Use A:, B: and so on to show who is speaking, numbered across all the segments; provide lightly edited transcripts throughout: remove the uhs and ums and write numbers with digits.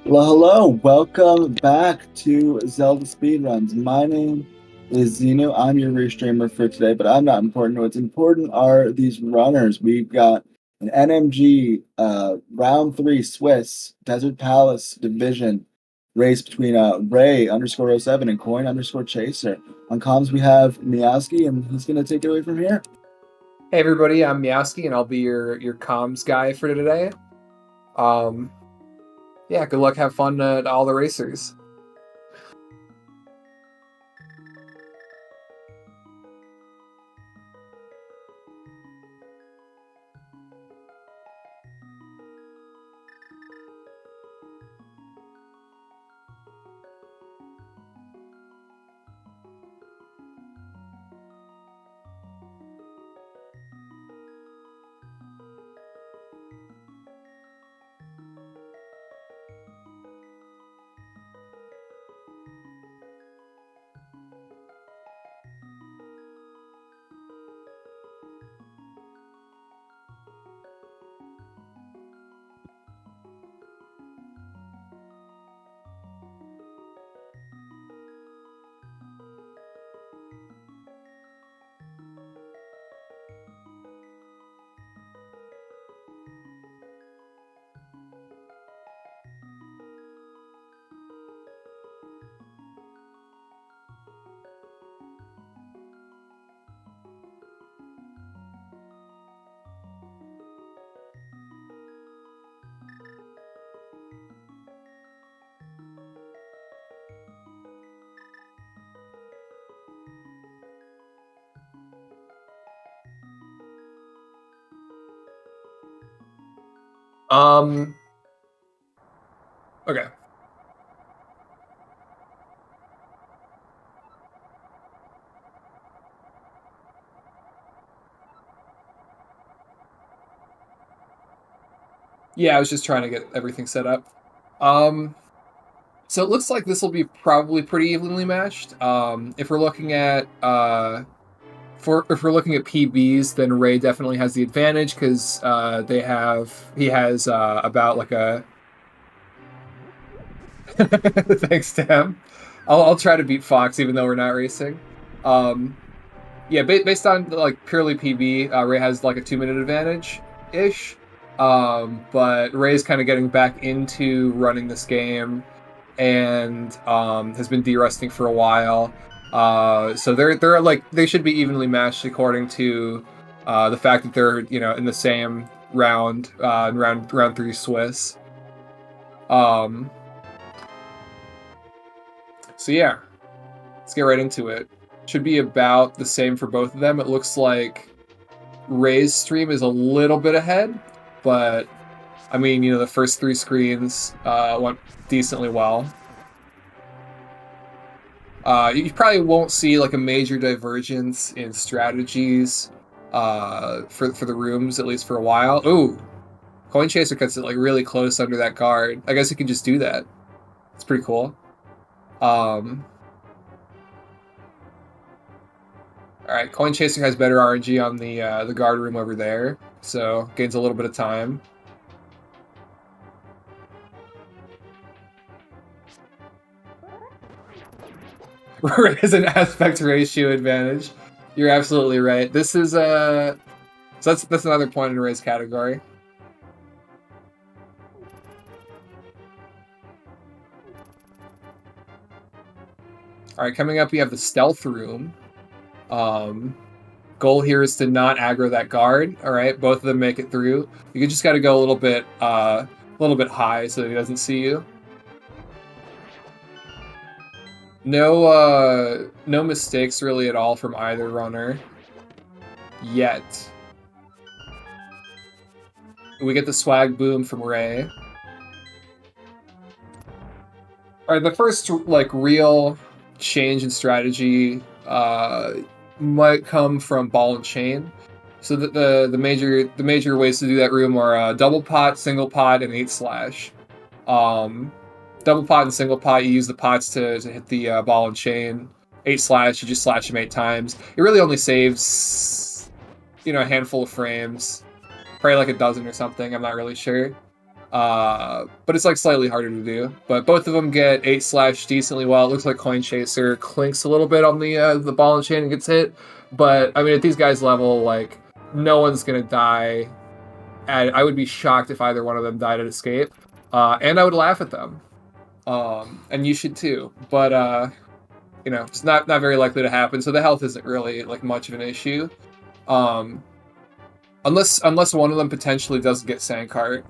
A: Hello. Welcome back to Zelda Speedruns. My name is Zeno. I'm your restreamer for today, but I'm not important. What's important are these runners. We've got an NMG round three Swiss Desert Palace division race between Ray underscore oh 07 and Coin underscore Chaser. On comms, we have Miyaski, and he's going to take it away from here.
B: Hey everybody, I'm Miyaski and I'll be your comms guy for today. Um, yeah, good luck, have fun at all the racers. Um, okay. Yeah, I was just trying to get everything set up. So it looks like this will be probably pretty evenly matched. If we're looking at if we're looking at PBs, then Ray definitely has the advantage because he has about like a thanks to him. I'll try to beat Fox even though we're not racing. Yeah, based on like purely PB, Ray has like a 2 minute advantage ish. But Ray's kind of getting back into running this game and has been de-rusting for a while. So they're like they should be evenly matched according to the fact that they're in the same round, round three Swiss. Um, so yeah, let's get right into it. Should be about the same for both of them. It looks like Ray's stream is a little bit ahead, but I mean, the first three screens went decently well. You probably won't see like a major divergence in strategies for the rooms, at least for a while. Ooh, Coin Chaser cuts it like really close under that guard. I guess you can just do that. It's pretty cool. All right, Coin Chaser has better RNG on the guard room over there, so gains a little bit of time. Has an aspect ratio advantage. You're absolutely right. This is so that's another point in Ray's category. All right, coming up we have the stealth room. Goal here is to not aggro that guard. All right, both of them make it through. You just got to go a little bit high so that he doesn't see you. No mistakes really at all from either runner yet. We get the swag boom from Ray. All right, the first like real change in strategy might come from ball and chain. So the major ways to do that room are double pot, single pot, and 8/. Double pot and single pot, you use the pots to hit the ball and chain. 8/, you just slash them 8 times. It really only saves a handful of frames, probably like a dozen or something. I'm not really sure. But it's like slightly harder to do. But both of them get 8 decently well. It looks like Coin Chaser clinks a little bit on the ball and chain and gets hit. But I mean, at these guys' level, like no one's gonna die. And I would be shocked if either one of them died at escape. And I would laugh at them. And you should too. But it's not very likely to happen. So the health isn't really like much of an issue. Unless one of them potentially doesn't get Sandcart.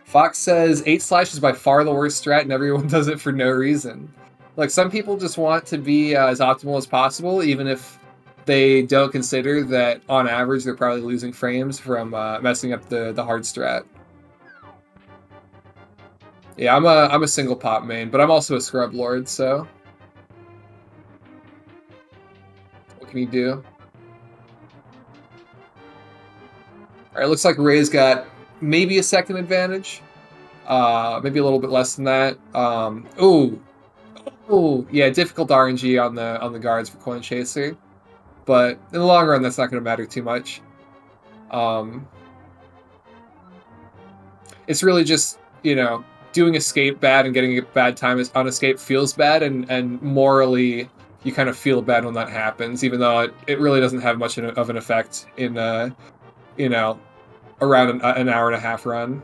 B: Fox says 8/ is by far the worst strat, and everyone does it for no reason. Like some people just want to be as optimal as possible, even if they don't consider that on average they're probably losing frames from messing up the hard strat. Yeah, I'm a single pop main, but I'm also a scrub lord, so what can you do? All right, looks like Ray's got maybe a second advantage, maybe a little bit less than that. Yeah, difficult RNG on the guards for Coin Chaser, but in the long run, that's not going to matter too much. It's really just doing escape bad and getting a bad time on escape feels bad, and morally you kind of feel bad when that happens, even though it really doesn't have much of an effect in around an hour and a half run.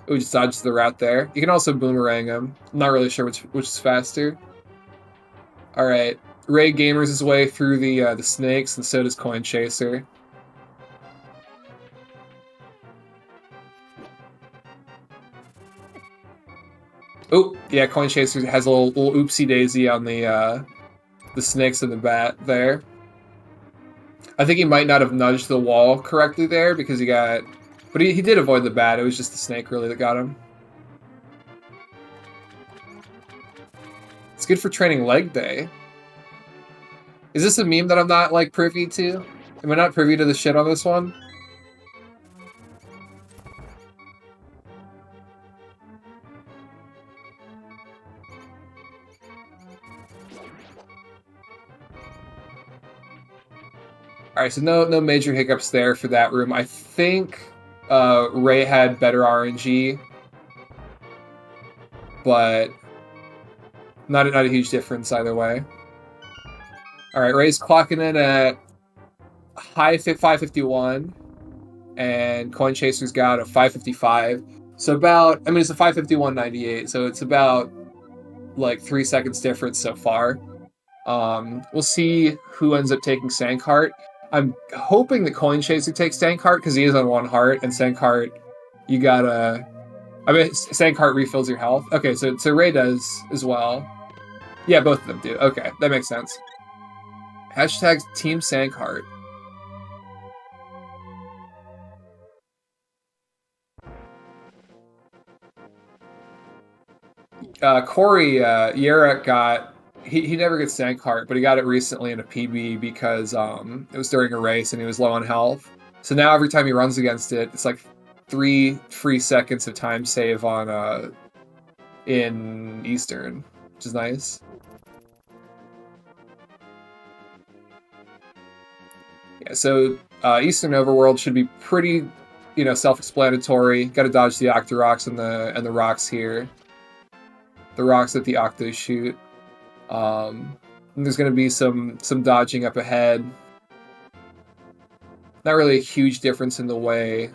B: Ooh, just dodges the route there. You can also boomerang him. I'm not really sure which is faster. All right, Ray gamers his way through the snakes, and so does Coin Chaser. Oh, yeah, Coin Chaser has a little oopsie daisy on the snakes and the bat there. I think he might not have nudged the wall correctly there because but he did avoid the bat. It was just the snake really that got him. It's good for training leg day. Is this a meme that I'm not like privy to? Am I not privy to the shit on this one? All right, so no major hiccups there for that room. I think Ray had better RNG, but not a huge difference either way. All right, Ray's clocking in at high 551, and Coin Chaser's got a 555. So it's a 551.98, so it's about like 3 seconds difference so far. We'll see who ends up taking Sandcart. I'm hoping that Coin Chaser takes Sandcart because he is on 1 heart, and Sandcart, Sandcart refills your health. Okay, so Ray does as well. Yeah, both of them do. Okay, that makes sense. Hashtag Team Sandcart. Corey Yarek got he never gets Sandcart, but he got it recently in a PB because it was during a race and he was low on health. So now every time he runs against it, it's like 3 free seconds of time save on in Eastern, which is nice. Yeah, so Eastern Overworld should be pretty, self-explanatory. Got to dodge the Octoroks and the rocks here. The rocks that the Octos shoot. There's going to be some dodging up ahead. Not really a huge difference in the way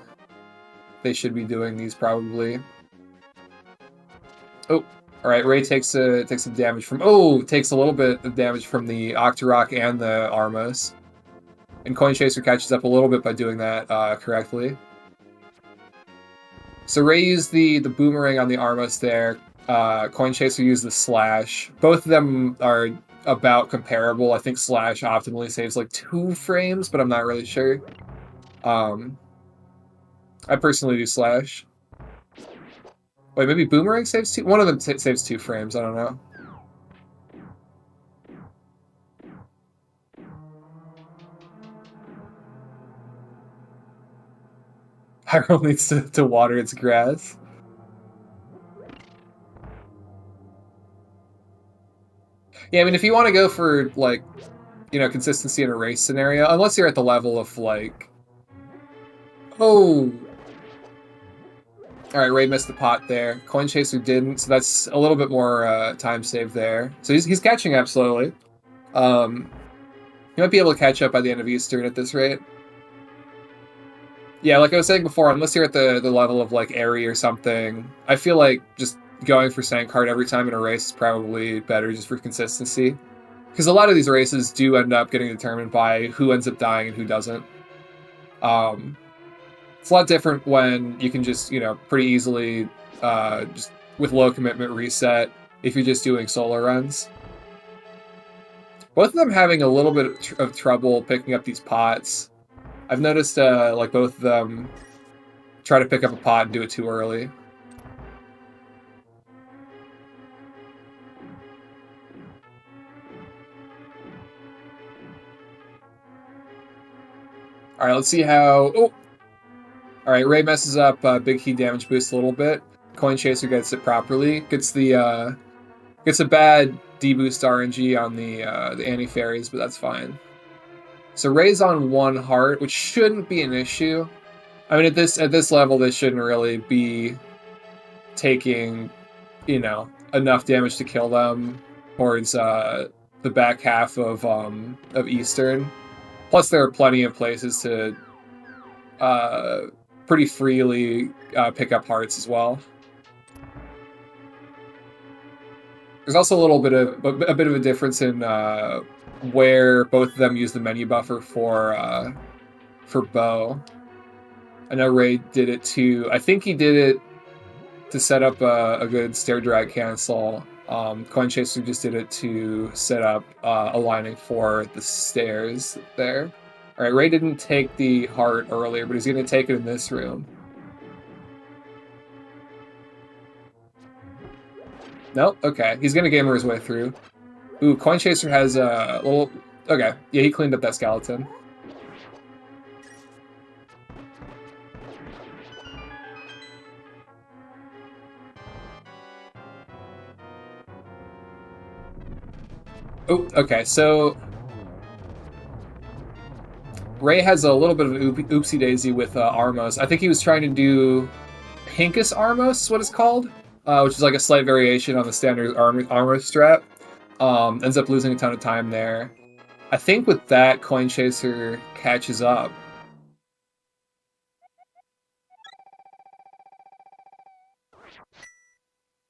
B: they should be doing these, probably. Oh, all right. Ray takes some damage from. Oh, takes a little bit of damage from the Octorok and the Armos. And Coin Chaser catches up a little bit by doing that correctly. So Ray used the boomerang on the Armos there. Coin Chaser used the slash. Both of them are about comparable. I think slash optimally saves like 2 frames, but I'm not really sure. I personally do slash. Wait, maybe boomerang saves 2? One of them saves 2 frames. I don't know. Hyrule needs to water its grass. Yeah, I mean, if you want to go for, like, you know, consistency in a race scenario, unless you're at the level of, like... Oh! Alright, Ray missed the pot there. Coin Chaser didn't, so that's a little bit more time saved there. So he's catching up slowly. He might be able to catch up by the end of Eastern at this rate. Yeah, like I was saying before, unless you're at the level of, like, Airy or something, I feel like just going for Sandcart every time in a race is probably better just for consistency. Because a lot of these races do end up getting determined by who ends up dying and who doesn't. It's a lot different when you can just, you know, pretty easily, just with low commitment reset if you're just doing solo runs. Both of them having a little bit of trouble picking up these pots. I've noticed, like, both of them try to pick up a pot and do it too early. Alright, let's see how... Oh! Alright, Ray messes up Big Key damage boost a little bit. Coin Chaser gets it properly. Gets the, gets a bad deboost RNG on the anti-fairies, but that's fine. So Ray's on 1 heart, which shouldn't be an issue. I mean, at this level, this shouldn't really be taking, you know, enough damage to kill them towards the back half of Eastern. Plus, there are plenty of places to pretty freely pick up hearts as well. There's also a little bit of a difference in where both of them use the menu buffer for bow. I know Ray did it too. I think he did it to set up a good stair drag cancel. Coin Chaser just did it to set up aligning for the stairs there. All right, Ray didn't take the heart earlier, but he's going to take it in this room. Nope, okay. He's going to gamer his way through. Ooh, Coin Chaser has a little... Okay, yeah, he cleaned up that skeleton. Oh, okay, so... Ray has a little bit of an oopsie-daisy with Armos. I think he was trying to do Pinkus Armos, what it's called, which is like a slight variation on the standard Armos strat. Ends up losing a ton of time there. I think with that, Coin Chaser catches up.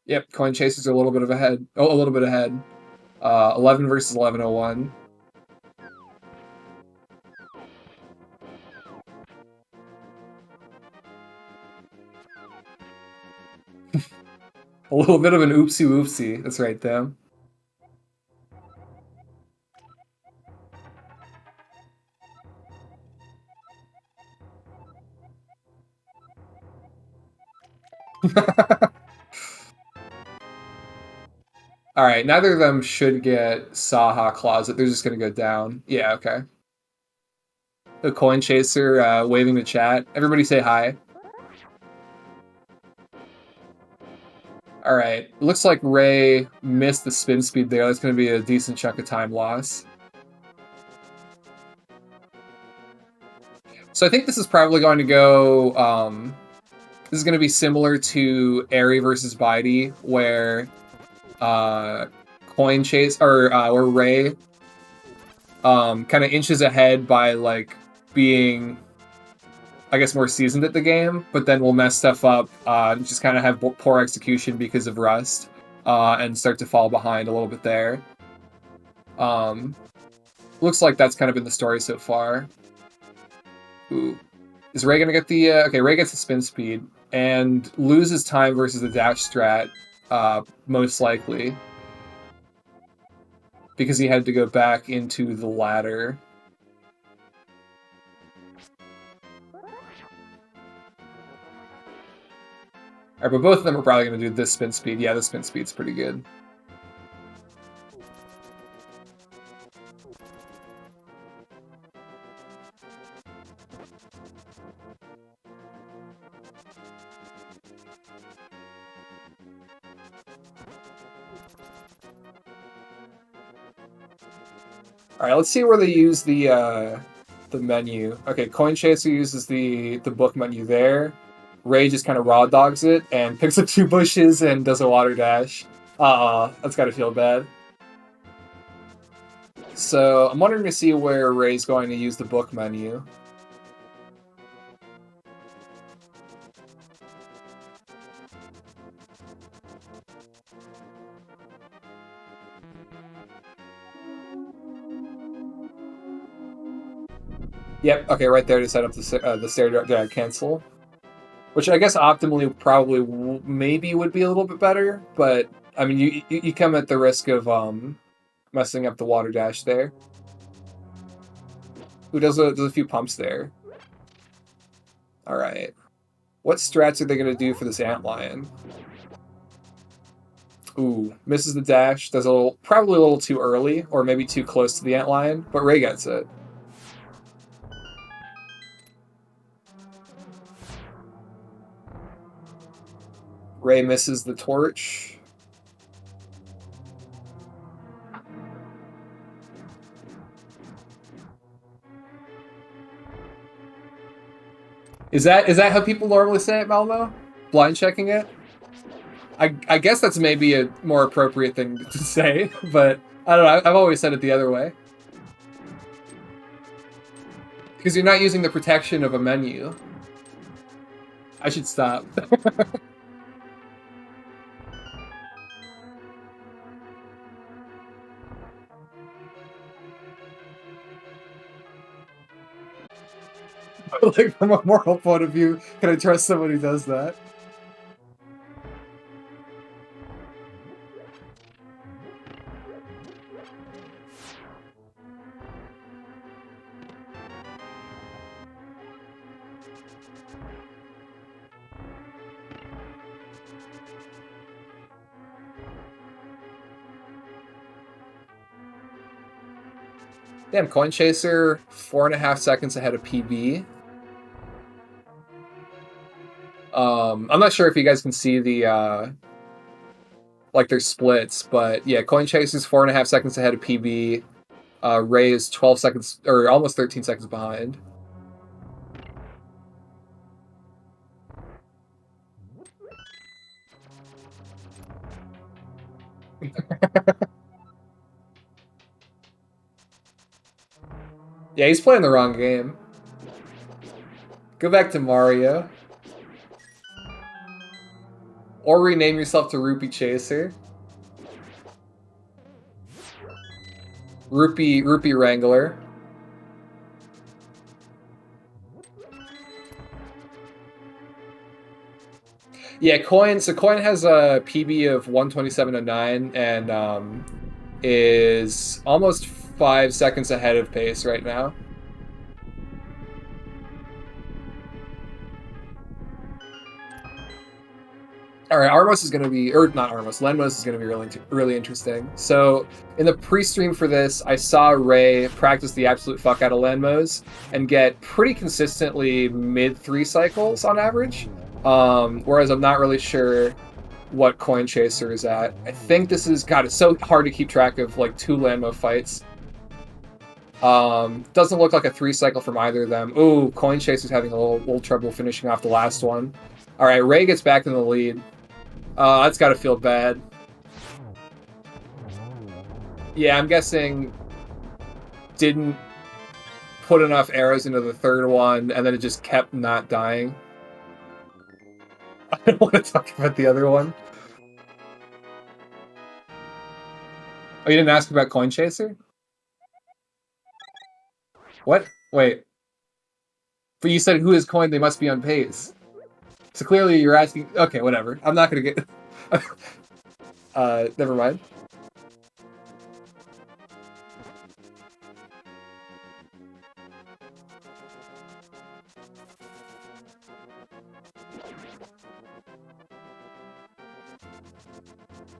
B: Yep, Coin Chaser's a little bit ahead. 11 versus 1101. A little bit of an oopsie-woopsie. That's right, Them. Alright, neither of them should get Saha Closet. They're just going to go down. Yeah, okay. The Coin Chaser waving the chat. Everybody say hi. Alright, looks like Ray missed the spin speed there. That's going to be a decent chunk of time loss. So I think this is probably going to go... this is going to be similar to Airy versus Bidey, where Coin Chase... Or where Ray kind of inches ahead by, like, being... I guess more seasoned at the game, but then we'll mess stuff up, just kind of have poor execution because of rust, and start to fall behind a little bit there. Looks like that's kind of been the story so far. Ooh. Is Ray gonna get the... okay, Ray gets the spin speed, and loses time versus the dash strat, most likely. Because he had to go back into the ladder. Alright, but both of them are probably going to do this spin speed. Yeah, the spin speed's pretty good. All right, let's see where they use the menu. Okay, Coin Chaser uses the book menu there. Ray just kind of raw dogs it and picks up 2 bushes and does a water dash. That's gotta feel bad. So I'm wondering to see where Ray's going to use the book menu. Yep, okay, right there to set up the stair cancel. Which I guess optimally probably maybe would be a little bit better, but I mean you come at the risk of messing up the water dash there. Who does a few pumps there? All right. What strats are they gonna do for this antlion? Ooh, misses the dash. Does probably a little too early, or maybe too close to the antlion, but Ray gets it. Ray misses the torch. Is that how people normally say it, Malmo? Blind checking it? I guess that's maybe a more appropriate thing to say, but I don't know. I've always said it the other way. Because you're not using the protection of a menu. I should stop. Like, from a moral point of view, can I trust someone who does that? Damn, Coin Chaser, 4.5 seconds ahead of PB. I'm not sure if you guys can see the like their splits, but yeah, Coin Chaser's 4.5 seconds ahead of PB. Ray is 12 seconds or almost 13 seconds behind. Yeah, he's playing the wrong game. Go back to Mario. Or rename yourself to Rupee Chaser. Rupee Wrangler. Yeah, Coin has a PB of 127.09 and is almost 5 seconds ahead of pace right now. All right, Armos is going to be, or not Armos, Lenmos is going to be really interesting. So in the pre-stream for this, I saw Ray practice the absolute fuck out of Lenmos and get pretty consistently mid 3 cycles on average. Whereas I'm not really sure what Coin Chaser is at. I think this is, God, it's so hard to keep track of like 2 Lenmo fights. Doesn't look like a 3 cycle from either of them. Ooh, Coin Chaser's having a little trouble finishing off the last one. All right, Ray gets back in the lead. That's got to feel bad. Yeah, I'm guessing didn't put enough arrows into the third one, and then it just kept not dying. I don't want to talk about the other one. Oh, you didn't ask about Coin Chaser? What? Wait. But you said who is Coin, they must be on pace. So clearly you're asking... Okay, whatever. I'm not going to get... never mind.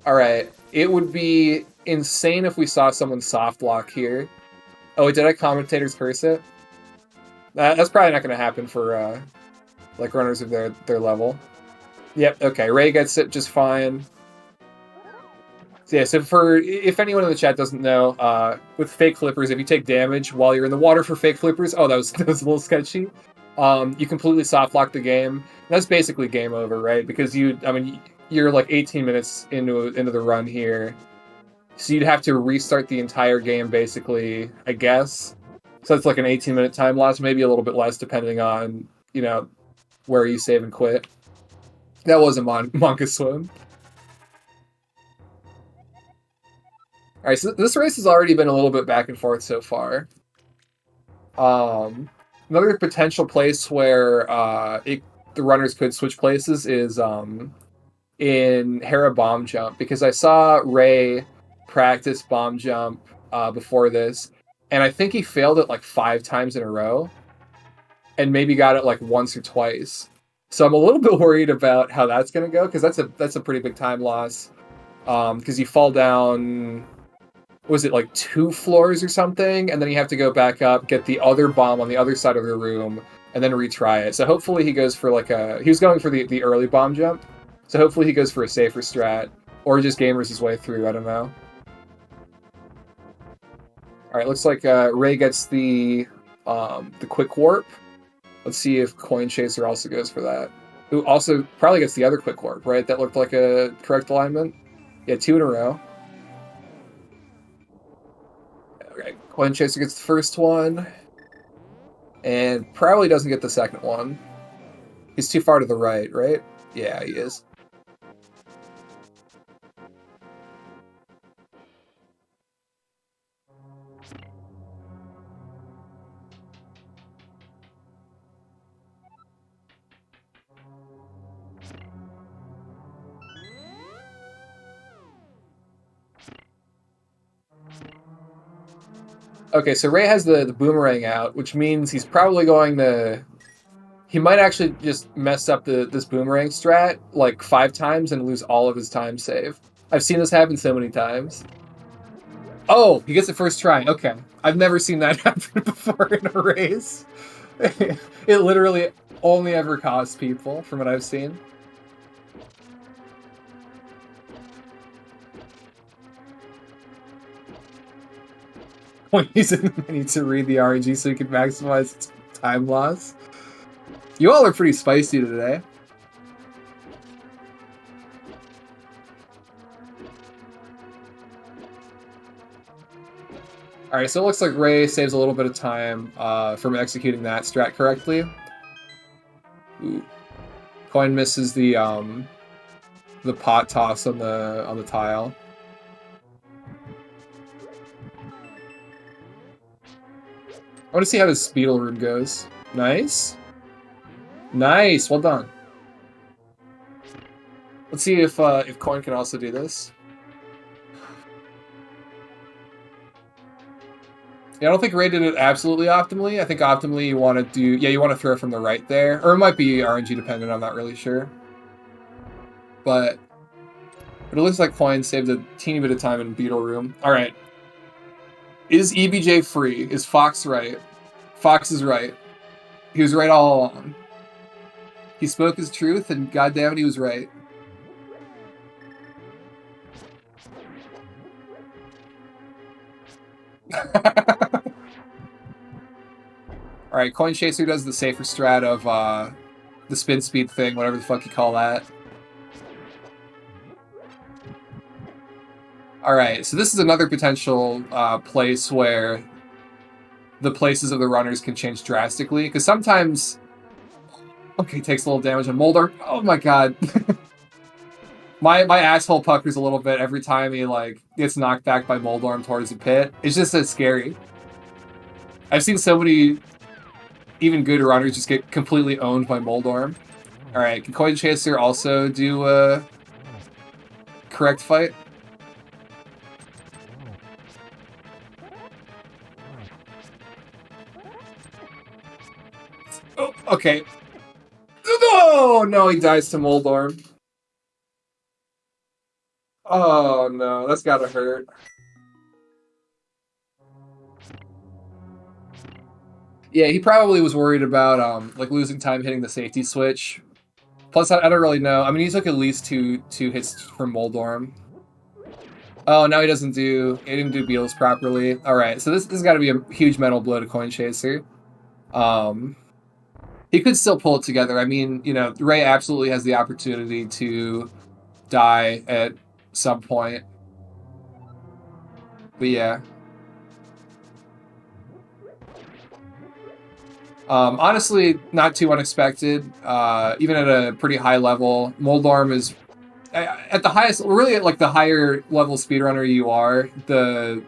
B: Alright. It would be insane if we saw someone soft lock here. Oh, did I commentator's curse it? That's probably not going to happen for... like runners of their level. Yep, okay, Ray gets it just fine. Yeah, so for if anyone in the chat doesn't know, with fake flippers, if you take damage while you're in the water for fake flippers, oh, that was a little sketchy. You completely soft lock the game. That's basically game over, right? Because you're like 18 minutes into the run here, so you'd have to restart the entire game basically, I guess. So it's like an 18-minute time loss, maybe a little bit less depending on where you save and quit. That was a Monka swim. All right, so this race has already been a little bit back and forth so far. Another potential place where the runners could switch places is in Hera bomb jump, because I saw Ray practice bomb jump before this, and I think he failed it like 5 times in a row, and maybe got it like once or twice. So I'm a little bit worried about how that's going to go, because that's a pretty big time loss. Because you fall down, was it like 2 floors or something, and then you have to go back up, get the other bomb on the other side of the room, and then retry it. So hopefully he goes for he was going for the early bomb jump, so hopefully he goes for a safer strat, or just gamers his way through, I don't know. Alright, looks like Ray gets the quick warp. Let's see if Coin Chaser also goes for that. Who also probably gets the other quick warp, right? That looked like a correct alignment. Yeah, 2 in a row. Okay, Coin Chaser gets the first one, and probably doesn't get the second one. He's too far to the right, right? Yeah, he is. Okay, so Ray has the boomerang out, which means he's probably going to... He might actually just mess up this boomerang strat like 5 times and lose all of his time save. I've seen this happen so many times. Oh, he gets the first try. Okay. I've never seen that happen before in a race. It literally only ever costs people, from what I've seen. When he's in the menu to read the RNG so he can maximize its time loss. You all are pretty spicy today. Alright, so it looks like Ray saves a little bit of time from executing that strat correctly. Ooh. Coin misses the pot toss on the tile. I want to see how this Speedrun goes. Nice. Nice, well done. Let's see if Coin can also do this. Yeah, I don't think Ray did it absolutely optimally. I think optimally you want to do... Yeah, you want to throw from the right there. Or it might be RNG dependent, I'm not really sure. But it looks like Coin saved a teeny bit of time in Beetle Room. Alright. Is EBJ free? Is Fox right? Fox is right. He was right all along. He spoke his truth, and goddammit, he was right. Alright, Coin Chaser does the safer strat of the spin speed thing, whatever the fuck you call that. Alright, so this is another potential place where the places of the runners can change drastically, because sometimes... Okay, takes a little damage on Moldar. Oh my god. my asshole puckers a little bit every time he gets knocked back by Moldorm towards the pit. It's just so scary. I've seen so many even good runners just get completely owned by Moldorm. Alright, can Coin Chaser also do a correct fight? Oh, okay. No, he dies to Moldorm. Oh no, that's gotta hurt. Yeah, he probably was worried about losing time hitting the safety switch. Plus, I don't really know. I mean, he took at least two hits from Moldorm. Oh, now he didn't do beetles properly. All right, so this has got to be a huge mental blow to Coin Chaser. He could still pull it together. I mean, you know, Ray absolutely has the opportunity to die at some point. But yeah. Honestly, not too unexpected. Even at a pretty high level, Moldorm is at the highest, really at like the higher level speedrunner you are, the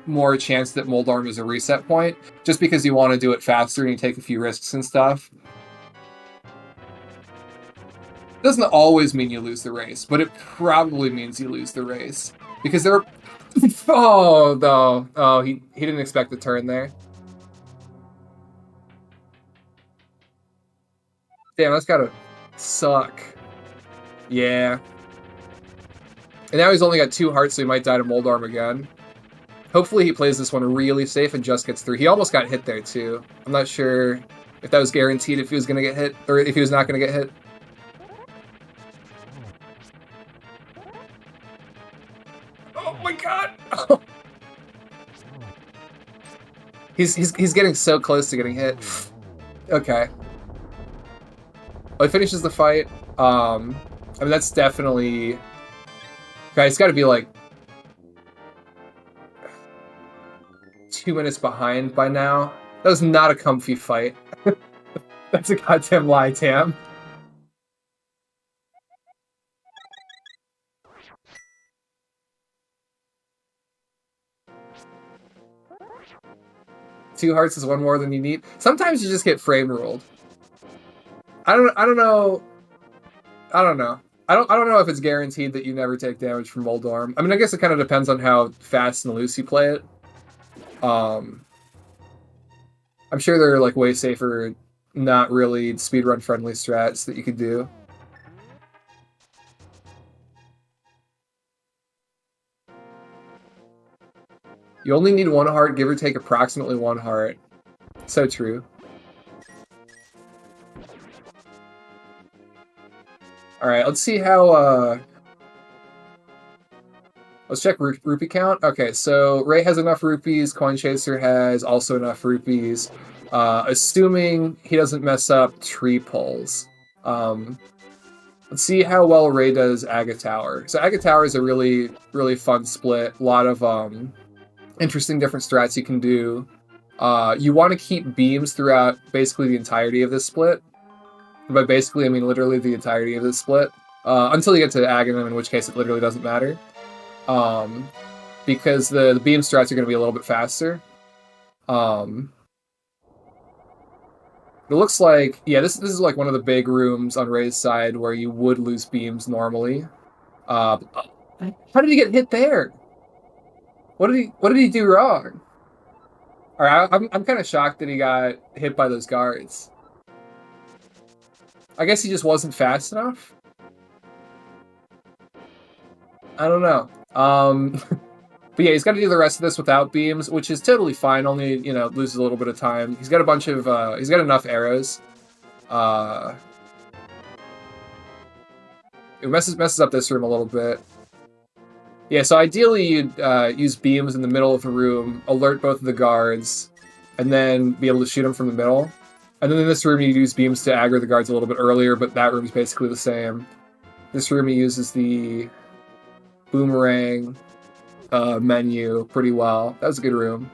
B: more chance that Moldorm is a reset point, just because you want to do it faster and you take a few risks and stuff. Doesn't always mean you lose the race, but it probably means you lose the race. Because there are... Oh, no. Oh, he didn't expect the turn there. Damn, that's gotta suck. Yeah. And now he's only got 2 hearts, so he might die to Moldorm again. Hopefully he plays this one really safe and just gets through. He almost got hit there, too. I'm not sure if that was guaranteed if he was going to get hit, or if he was not going to get hit. Oh my god! He's getting so close to getting hit. Okay. Well, he finishes the fight. I mean, that's definitely... Okay, it's got to be like 2 minutes behind by now. That was not a comfy fight. That's a goddamn lie, Tam. Two hearts is one more than you need. Sometimes you just get frame ruled. I don't know. I don't know if it's guaranteed that you never take damage from Moldorm. I mean, I guess it kind of depends on how fast and loose you play it. I'm sure there are like way safer, not really speedrun friendly strats that you could do. You only need 1 heart, give or take approximately 1 heart. So true. Alright, let's see how, let's check rupee count. Okay, so Ray has enough rupees, Coin Chaser has also enough rupees. Assuming he doesn't mess up tree pulls. Let's see how well Ray does Aga Tower. So Aga Tower is a really, really fun split. A lot of interesting different strats you can do. You want to keep beams throughout basically the entirety of this split. By basically, I mean literally the entirety of this split. Until you get to Aghanim, in which case it literally doesn't matter. Because the beam strats are going to be a little bit faster. It looks like, yeah, this is like one of the big rooms on Ray's side where you would lose beams normally. How did he get hit there? What did he do wrong? All right, I'm kind of shocked that he got hit by those guards. I guess he just wasn't fast enough. I don't know. But yeah, he's got to do the rest of this without beams, which is totally fine. Only, you know, loses a little bit of time. He's got a bunch of, he's got enough arrows. It messes up this room a little bit. Yeah, so ideally you'd use beams in the middle of the room, alert both of the guards, and then be able to shoot them from the middle. And then in this room you use beams to aggro the guards a little bit earlier, but that room's basically the same. This room he uses the boomerang menu pretty well. That was a good room.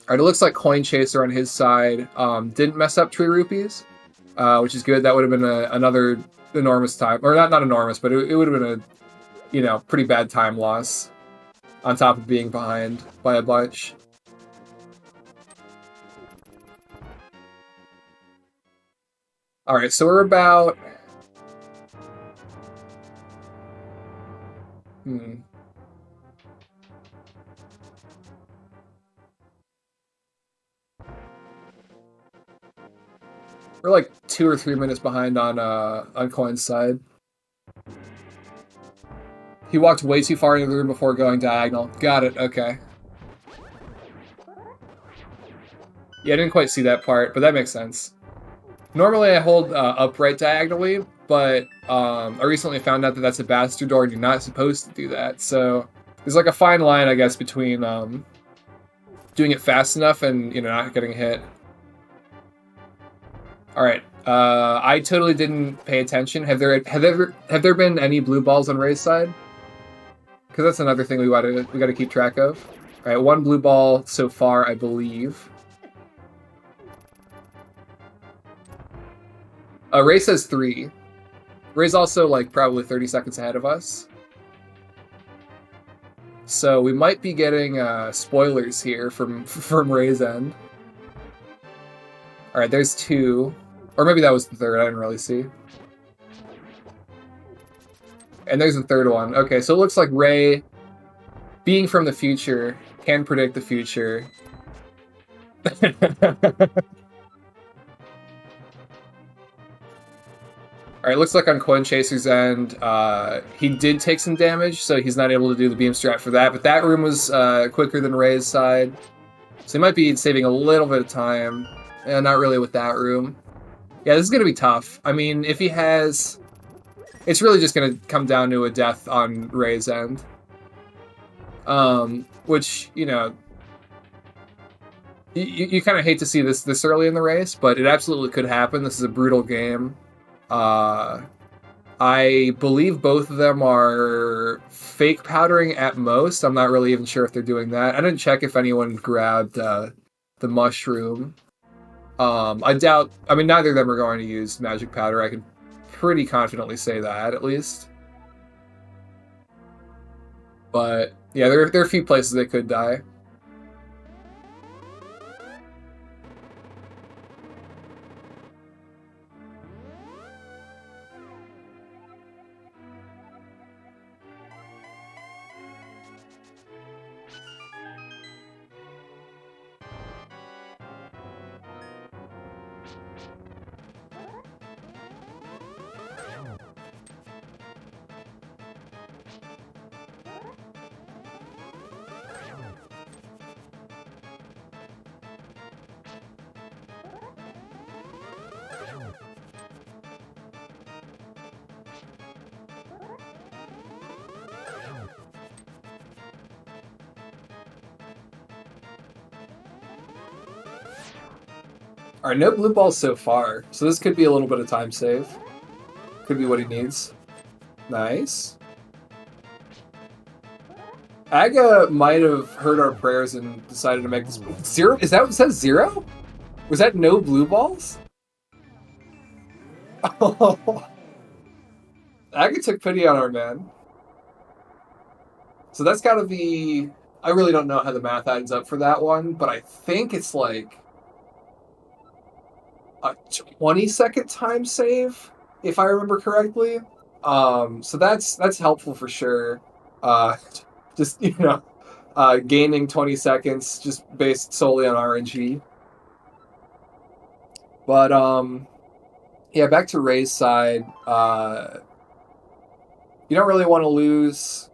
B: Alright, it looks like Coin Chaser on his side didn't mess up Tree Rupees, which is good. That would have been another enormous time, or not enormous, but it would have been a, you know, pretty bad time loss on top of being behind by a bunch. Alright, so we're about... We're like 2 or 3 minutes behind on Coin's side. He walked way too far into the room before going diagonal. Got it, okay. Yeah, I didn't quite see that part, but that makes sense. Normally I hold upright diagonally, but I recently found out that that's a bastard door and you're not supposed to do that. So there's like a fine line, I guess, between doing it fast enough and not getting hit. All right, I totally didn't pay attention. Have there been any blue balls on Ray's side? Because that's another thing we gotta keep track of. All right, 1 blue ball so far, I believe. Ray says 3. Ray's also like probably 30 seconds ahead of us. So we might be getting spoilers here from Ray's end. All right, there's 2. Or maybe that was the 3rd, I didn't really see. And there's the 3rd one. Okay, so it looks like Ray, being from the future, can predict the future. Alright, looks like on Coin Chaser's end, he did take some damage, so he's not able to do the beam strat for that, but that room was quicker than Ray's side. So he might be saving a little bit of time. And not really with that room. Yeah, this is going to be tough. I mean, if he has... It's really just going to come down to a death on Ray's end. Which, you kind of hate to see this early in the race, but it absolutely could happen. This is a brutal game. I believe both of them are fake powdering at most. I'm not really even sure if they're doing that. I didn't check if anyone grabbed the mushroom. I doubt... I mean, neither of them are going to use magic powder. I can pretty confidently say that, at least. But, yeah, there are a few places they could die. Alright, no blue balls so far, so this could be a little bit of time save. Could be what he needs. Nice. Aga might have heard our prayers and decided to make this... 0? Is that what it says? 0? Was that no blue balls? Oh. Aga took pity on our man. So that's gotta be... I really don't know how the math adds up for that one, but I think it's like... a 20-second time save, if I remember correctly. So that's helpful for sure. Just, gaining 20 seconds just based solely on RNG. But, yeah, back to Ray's side. You don't really want to lose...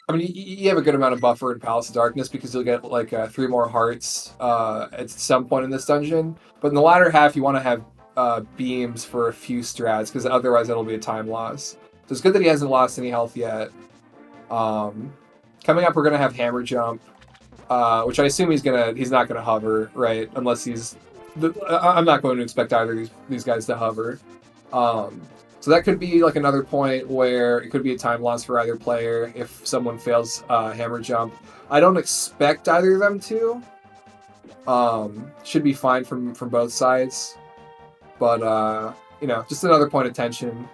B: I mean, you have a good amount of buffer in Palace of Darkness because you'll get, like, 3 more hearts at some point in this dungeon. But in the latter half, you want to have beams for a few strats because otherwise it'll be a time loss. So it's good that he hasn't lost any health yet. Coming up, we're going to have Hammer Jump, which I assume he's not going to hover, right? Unless he's... I'm not going to expect either of these guys to hover. So that could be like another point where it could be a time loss for either player if someone fails Hammer Jump. I don't expect either of them to. Should be fine from both sides. But, just another point of tension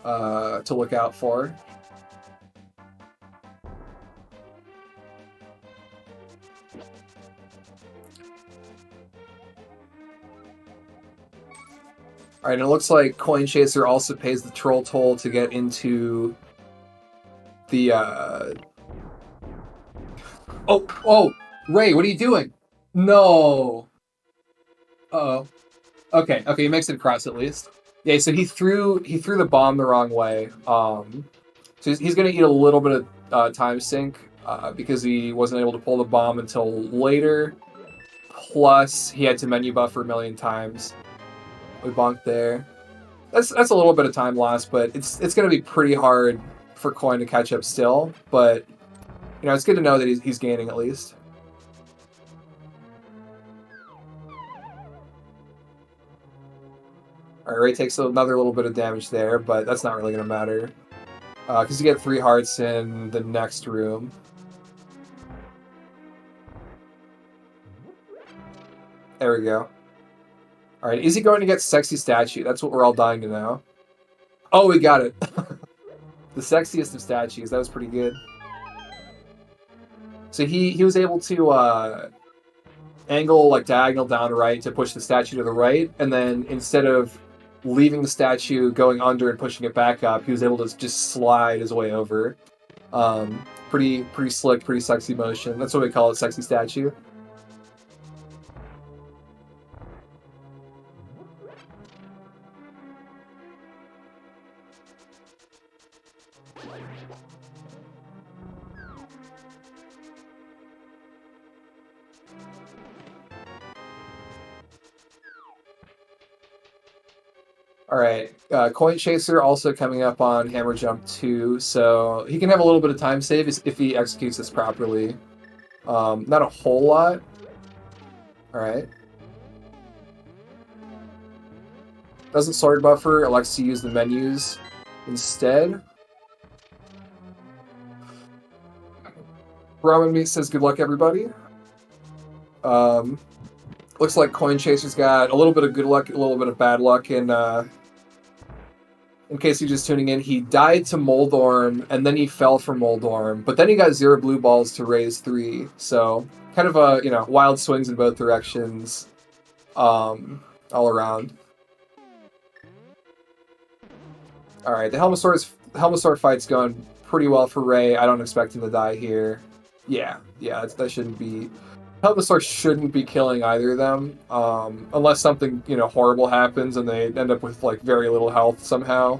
B: to look out for. Alright, and it looks like Coin Chaser also pays the troll toll to get into the, Oh! Ray, what are you doing? No! Uh-oh. Okay, he makes it across at least. Yeah, so he threw the bomb the wrong way. So he's gonna eat a little bit of time sink, because he wasn't able to pull the bomb until later. Plus, he had to menu buffer a million times. We bonked there. That's a little bit of time lost, but it's going to be pretty hard for Coin to catch up still. But you know, it's good to know that he's gaining at least. All right, Ray takes another little bit of damage there, but that's not really going to matter because you get 3 hearts in the next room. There we go. All right, is he going to get Sexy Statue? That's what we're all dying to know. Oh, we got it. The sexiest of statues. That was pretty good. So he was able to angle like diagonal down right to push the statue to the right, and then instead of leaving the statue going under and pushing it back up, he was able to just slide his way over. Pretty slick, pretty sexy motion. That's what we call it, sexy statue. All right, Coin Chaser also coming up on Hammer Jump 2, so he can have a little bit of time save if he executes this properly. Not a whole lot. All right. Doesn't sword buffer, elects to use the menus instead. Ramen Meat says good luck, everybody. Looks like Coin Chaser's got a little bit of good luck, a little bit of bad luck. In case you're just tuning in, he died to Moldorm, and then he fell for Moldorm, but then he got 0 blue balls to raise 3. So kind of a, you know, wild swings in both directions, all around. All right, the Helmasaur fight's going pretty well for Ray. I don't expect him to die here. Yeah, that shouldn't be. Helmasaur shouldn't be killing either of them, unless something, you know, horrible happens and they end up with like very little health somehow.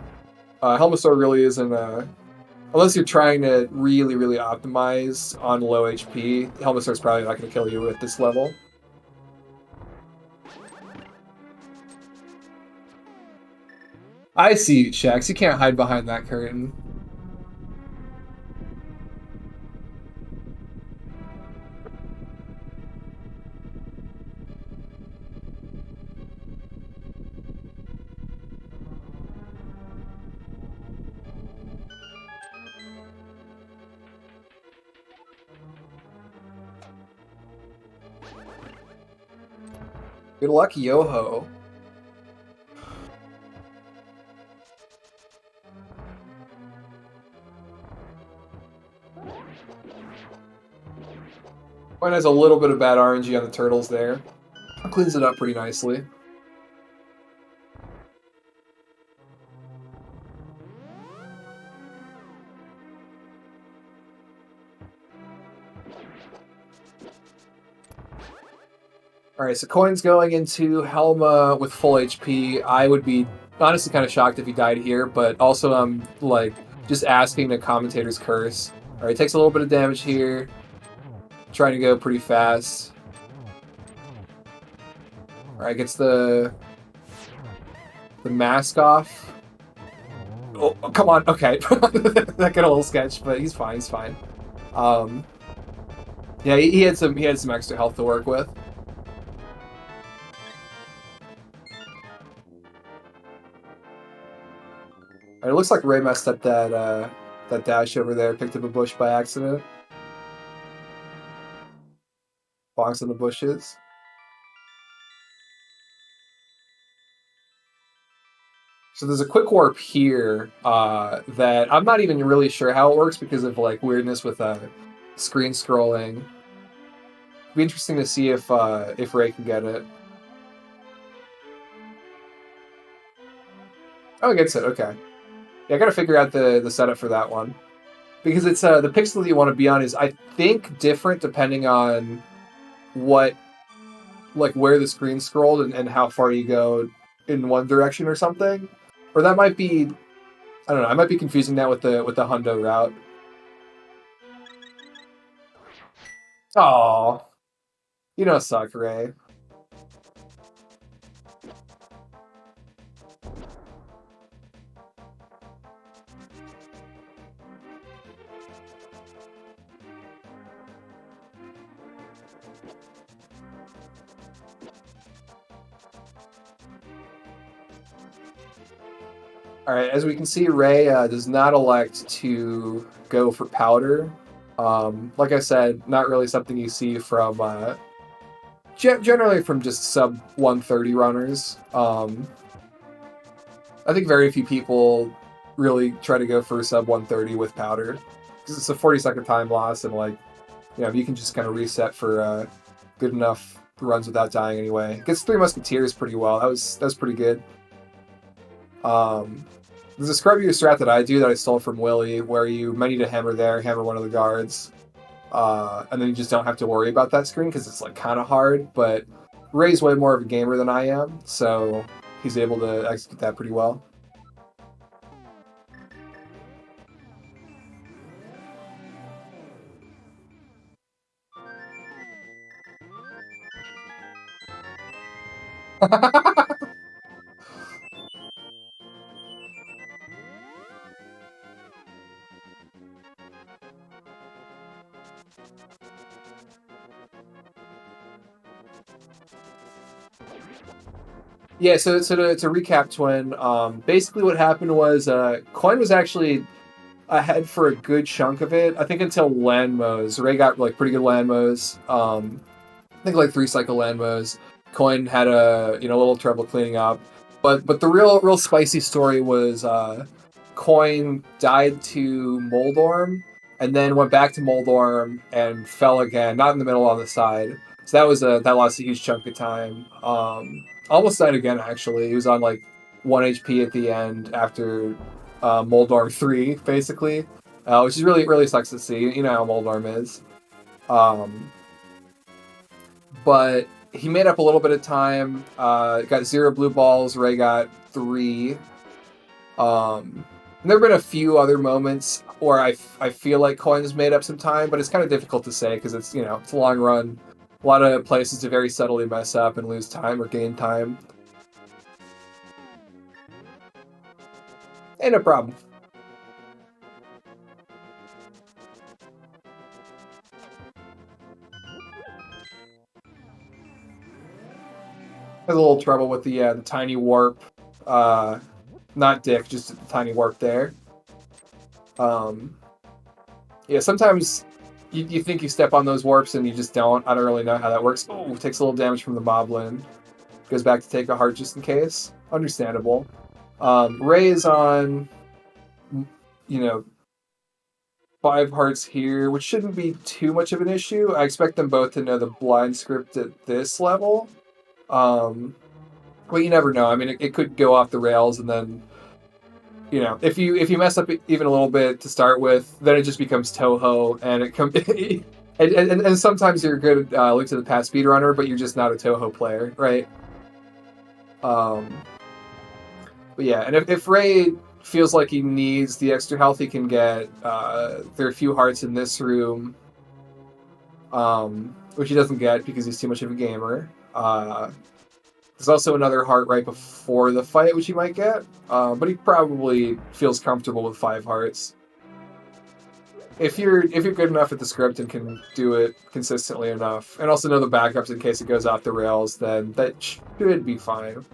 B: Helmasaur really isn't unless you're trying to really optimize on low HP. Helmasaur's probably not going to kill you at this level. I see you, Shax. You can't hide behind that curtain. Good luck, Yoho. Coin has a little bit of bad RNG on the turtles there. Cleans it up pretty nicely. Alright, so Coin's going into Helma with full HP. I would be honestly kind of shocked if he died here, but also I'm like just asking the commentator's curse. Alright, takes a little bit of damage here. Trying to go pretty fast. Alright, gets the mask off. Oh, come on. Okay. That got a little sketch, but he's fine. Yeah, he had some extra health to work with. It looks like Ray messed up that dash over there. Picked up a bush by accident. Bonks in the bushes. So there's a quick warp here that I'm not even really sure how it works because of like weirdness with screen scrolling. It'd be interesting to see if Ray can get it. Oh, it gets it. Okay. Yeah, I gotta figure out the setup for that one. Because it's the pixel that you want to be on is, I think, different depending on what, like, where the screen scrolled and how far you go in one direction or something. Or that might be, I don't know, I might be confusing that with the hundo route. Oh, you don't suck, Ray. All right, as we can see, Ray does not elect to go for powder. Like I said, not really something you see from generally from just sub 130 runners. I think very few people really try to go for sub 130 with powder because it's a 40-second time loss, and like, you know, you can just kind of reset for good enough runs without dying anyway. Gets Three Musketeers pretty well. That was pretty good. There's a scrub you strat that I do that I stole from Willie, where you menu to hammer there, hammer one of the guards, and then you just don't have to worry about that screen because it's like kind of hard. But Ray's way more of a gamer than I am, so he's able to execute that pretty well. Yeah, so to recap, Twin, basically what happened was Coin was actually ahead for a good chunk of it. I think until land mows. Ray got like pretty good land mows. I think like 3-cycle land mows. Coin had a little trouble cleaning up, but the real spicy story was Coin died to Moldorm and then went back to Moldorm and fell again, not in the middle, on the side. So that lost a huge chunk of time. Almost died again actually. He was on like 1 HP at the end after Moldorm 3 basically, which is really sucks to see. You know how Moldorm is. But he made up a little bit of time. Got 0 blue balls. Ray got 3. There have been a few other moments where I feel like Coin's made up some time, but it's kind of difficult to say because it's a long run. A lot of places to very subtly mess up and lose time or gain time. Ain't no problem. Has a little trouble with the tiny warp. Not dick, just a tiny warp there. Yeah, sometimes you think you step on those warps and you just don't. I don't really know how that works. Oh, takes a little damage from the Moblin. Goes back to take a heart just in case. Understandable. Ray is on, 5 hearts here, which shouldn't be too much of an issue. I expect them both to know the blind script at this level. Well, you never know. I mean, it could go off the rails, and then, if you mess up even a little bit to start with, then it just becomes Toho, and and sometimes you're good at Link to the Past speedrunner, but you're just not a Toho player, right? But yeah, and if Ray feels like he needs the extra health he can get, there are a few hearts in this room, which he doesn't get because he's too much of a gamer. There's also another heart right before the fight, which he might get, but he probably feels comfortable with 5 hearts. If you're good enough at the script and can do it consistently enough, and also know the backups in case it goes off the rails, then that should be fine.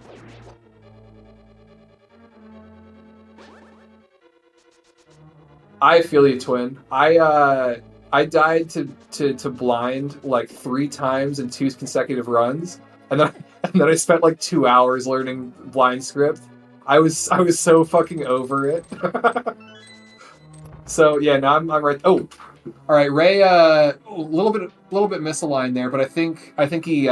B: I feel you, Twin. I died to blind like 3 times in 2 consecutive runs, and then I spent like 2 hours learning blind script. I was so fucking over it. So yeah, now I'm right. Oh, all right, Ray. A little bit misaligned there, but I think he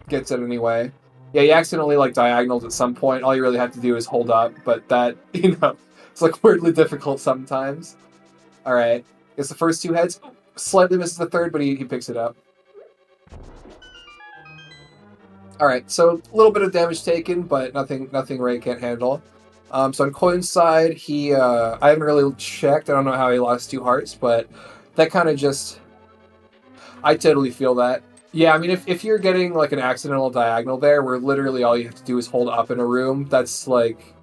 B: gets it anyway. Yeah, he accidentally like diagonals at some point. All you really have to do is hold up, but that it's like weirdly difficult sometimes. All right, gets the first 2 heads. Slightly misses the third, but he picks it up. All right, so a little bit of damage taken, but nothing Ray can't handle. So on Coin's side, I haven't really checked. I don't know how he lost 2 hearts, but that kind of just, I totally feel that. Yeah, I mean, if you're getting like an accidental diagonal there, where literally all you have to do is hold up in a room, that's like,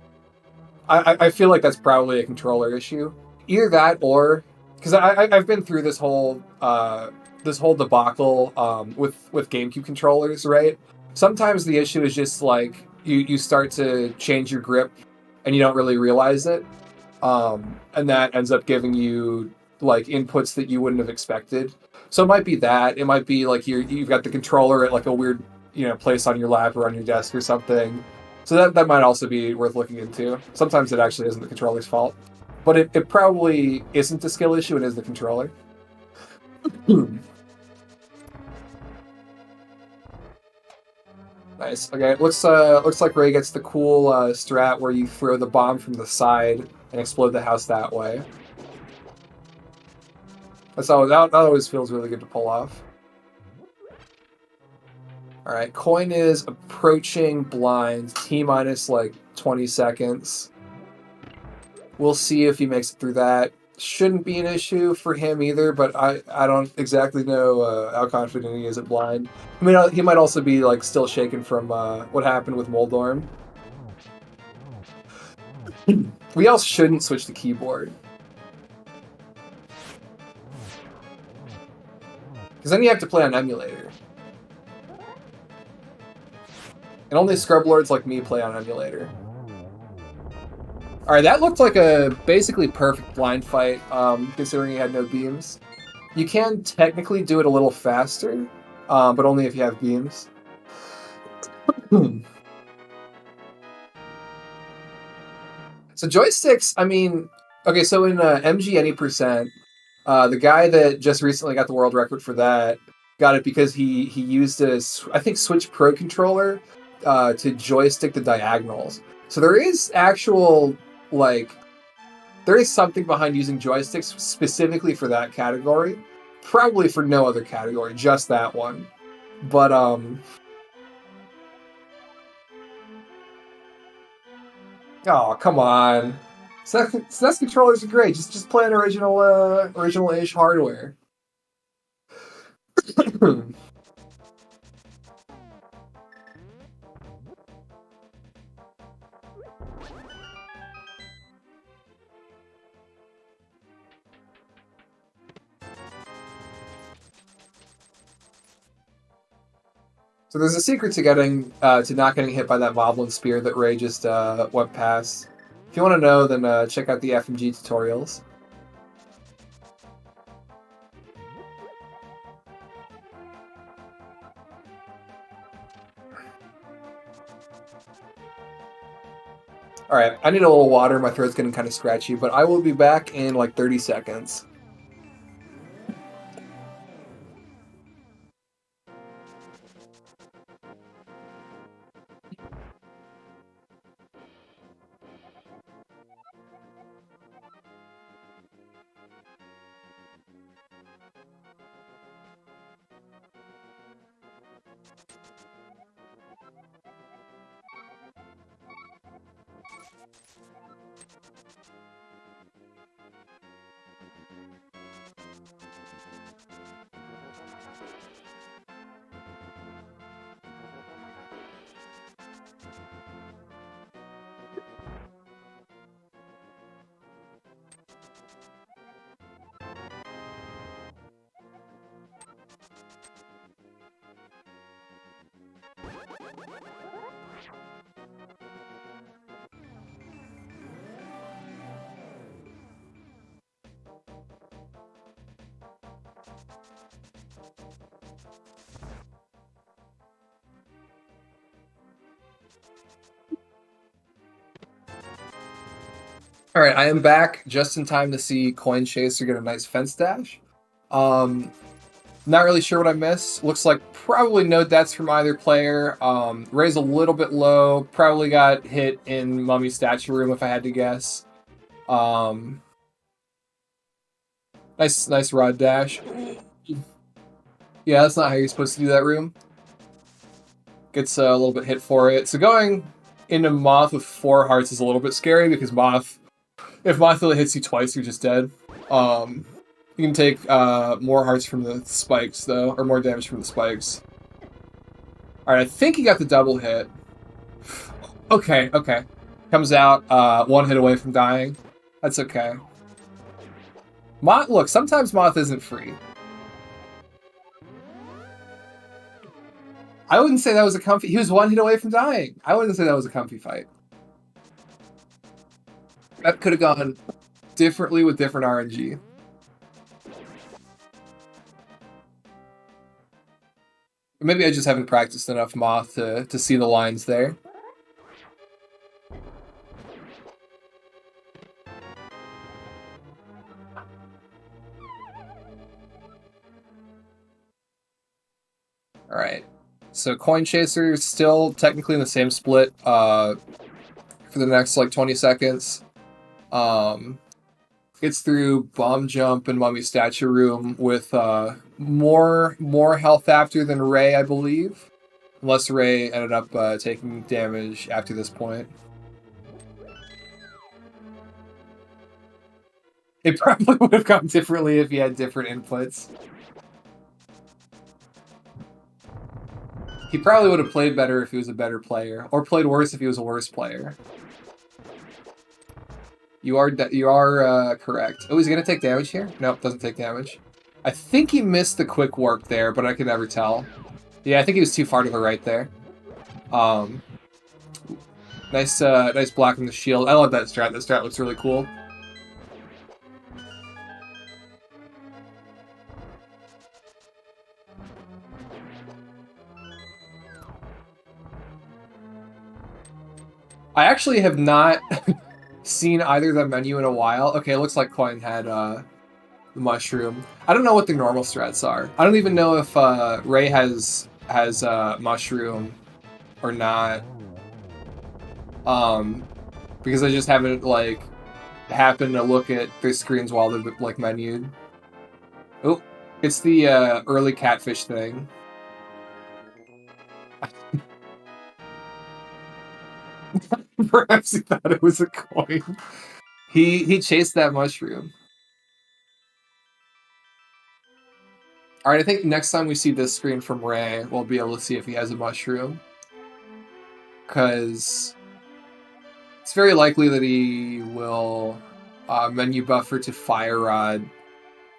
B: I feel like that's probably a controller issue. Either that or, because I've been through this whole this whole debacle with GameCube controllers, right? Sometimes the issue is just like you start to change your grip and you don't really realize it, and that ends up giving you like inputs that you wouldn't have expected. So it might be that. It might be like you've got the controller at like a weird place on your lap or on your desk or something. So that might also be worth looking into. Sometimes it actually isn't the controller's fault, but it probably isn't a skill issue. It is the controller. Nice. Okay, looks like Ray gets the cool strat where you throw the bomb from the side and explode the house that way. That always feels really good to pull off. All right, coin is approaching blind. T minus like 20 seconds. We'll see if he makes it through that. Shouldn't be an issue for him either, but I don't exactly know how confident he is at blind. I mean, he might also be like still shaken from what happened with Moldorm. We also shouldn't switch the keyboard, because then you have to play on emulator, and only scrub lords like me play on emulator. All right, that looked like a basically perfect blind fight, considering he had no beams. You can technically do it a little faster, but only if you have beams. So joysticks, I mean, okay, so in MG any percent, the guy that just recently got the world record for that got it because he used a, I think, Switch Pro controller to joystick the diagonals. So there is actual, like, there is something behind using joysticks specifically for that category. Probably for no other category, just that one. But, oh, come on. SNES controllers are great. Just play on original-ish hardware. So there's a secret to getting to not getting hit by that Moblin Spear that Ray just went past. If you want to know, then check out the FMG tutorials. Alright, I need a little water. My throat's getting kind of scratchy, but I will be back in like 30 seconds. All right, I am back just in time to see Coin Chaser get a nice fence dash. Not really sure what I missed. Looks like probably no deaths from either player. Ray's a little bit low. Probably got hit in Mummy Statue Room if I had to guess. Nice rod dash. Yeah, that's not how you're supposed to do that room. Gets a little bit hit for it. So going into Moth with 4 hearts is a little bit scary because if Moth really hits you twice, you're just dead. You can take more hearts from the spikes, though, or more damage from the spikes. Alright, I think he got the double hit. Okay. Comes out 1 hit away from dying. That's okay. Look, sometimes Moth isn't free. I wouldn't say that was a comfy. He was one hit away from dying. I wouldn't say that was a comfy fight. That could have gone differently with different RNG. Maybe I just haven't practiced enough Moth to see the lines there. Alright. So Coin Chaser is still technically in the same split for the next like 20 seconds. Gets through Bomb Jump and Mummy Statue Room with more health after than Ray, I believe. Unless Ray ended up taking damage after this point. It probably would have gone differently if he had different inputs. He probably would have played better if he was a better player, or played worse if he was a worse player. You are correct. Oh, is he gonna take damage here? Nope, doesn't take damage. I think he missed the quick warp there, but I could never tell. Yeah, I think he was too far to the right there. Nice blocking the shield. I love that strat. That strat looks really cool. I actually have not seen either of the menu in a while. Okay, it looks like Coin had the mushroom. I don't know what the normal strats are. I don't even know if Ray has mushroom or not. Because I just haven't like happened to look at their screens while they're like menued. Oh, it's the early catfish thing. Perhaps he thought it was a coin. He chased that mushroom. Alright, I think next time we see this screen from Ray, we'll be able to see if he has a mushroom. Because it's very likely that he will menu buffer to Fire Rod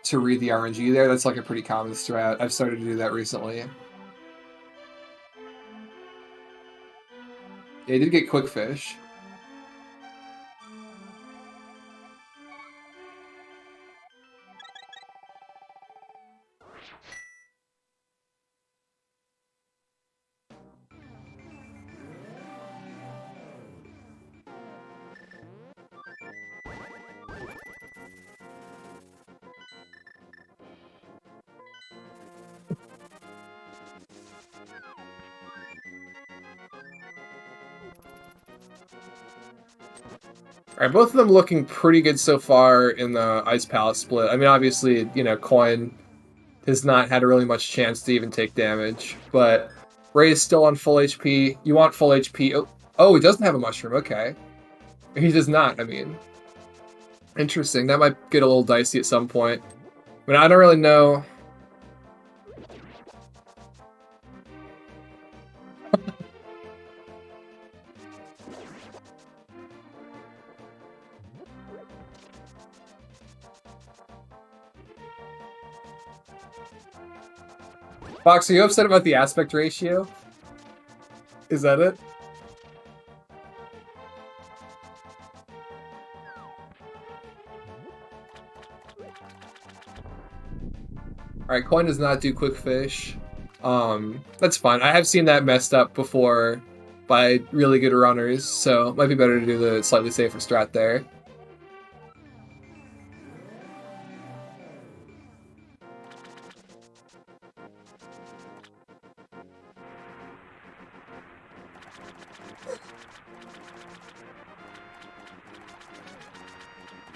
B: to read the RNG there. That's like a pretty common strat. I've started to do that recently. Yeah, he did get Quick Fish. Alright, both of them looking pretty good so far in the Ice Palace split. I mean, obviously, you know, Coin has not had really much chance to even take damage, but Ray is still on full HP. You want full HP. Oh, he doesn't have a mushroom. Okay. He does not, I mean. Interesting. That might get a little dicey at some point. I mean, I don't really know. Fox, are you upset about the aspect ratio? Is that it? Alright, Coin does not do Quick Fish. That's fine. I have seen that messed up before by really good runners, so it might be better to do the slightly safer strat there.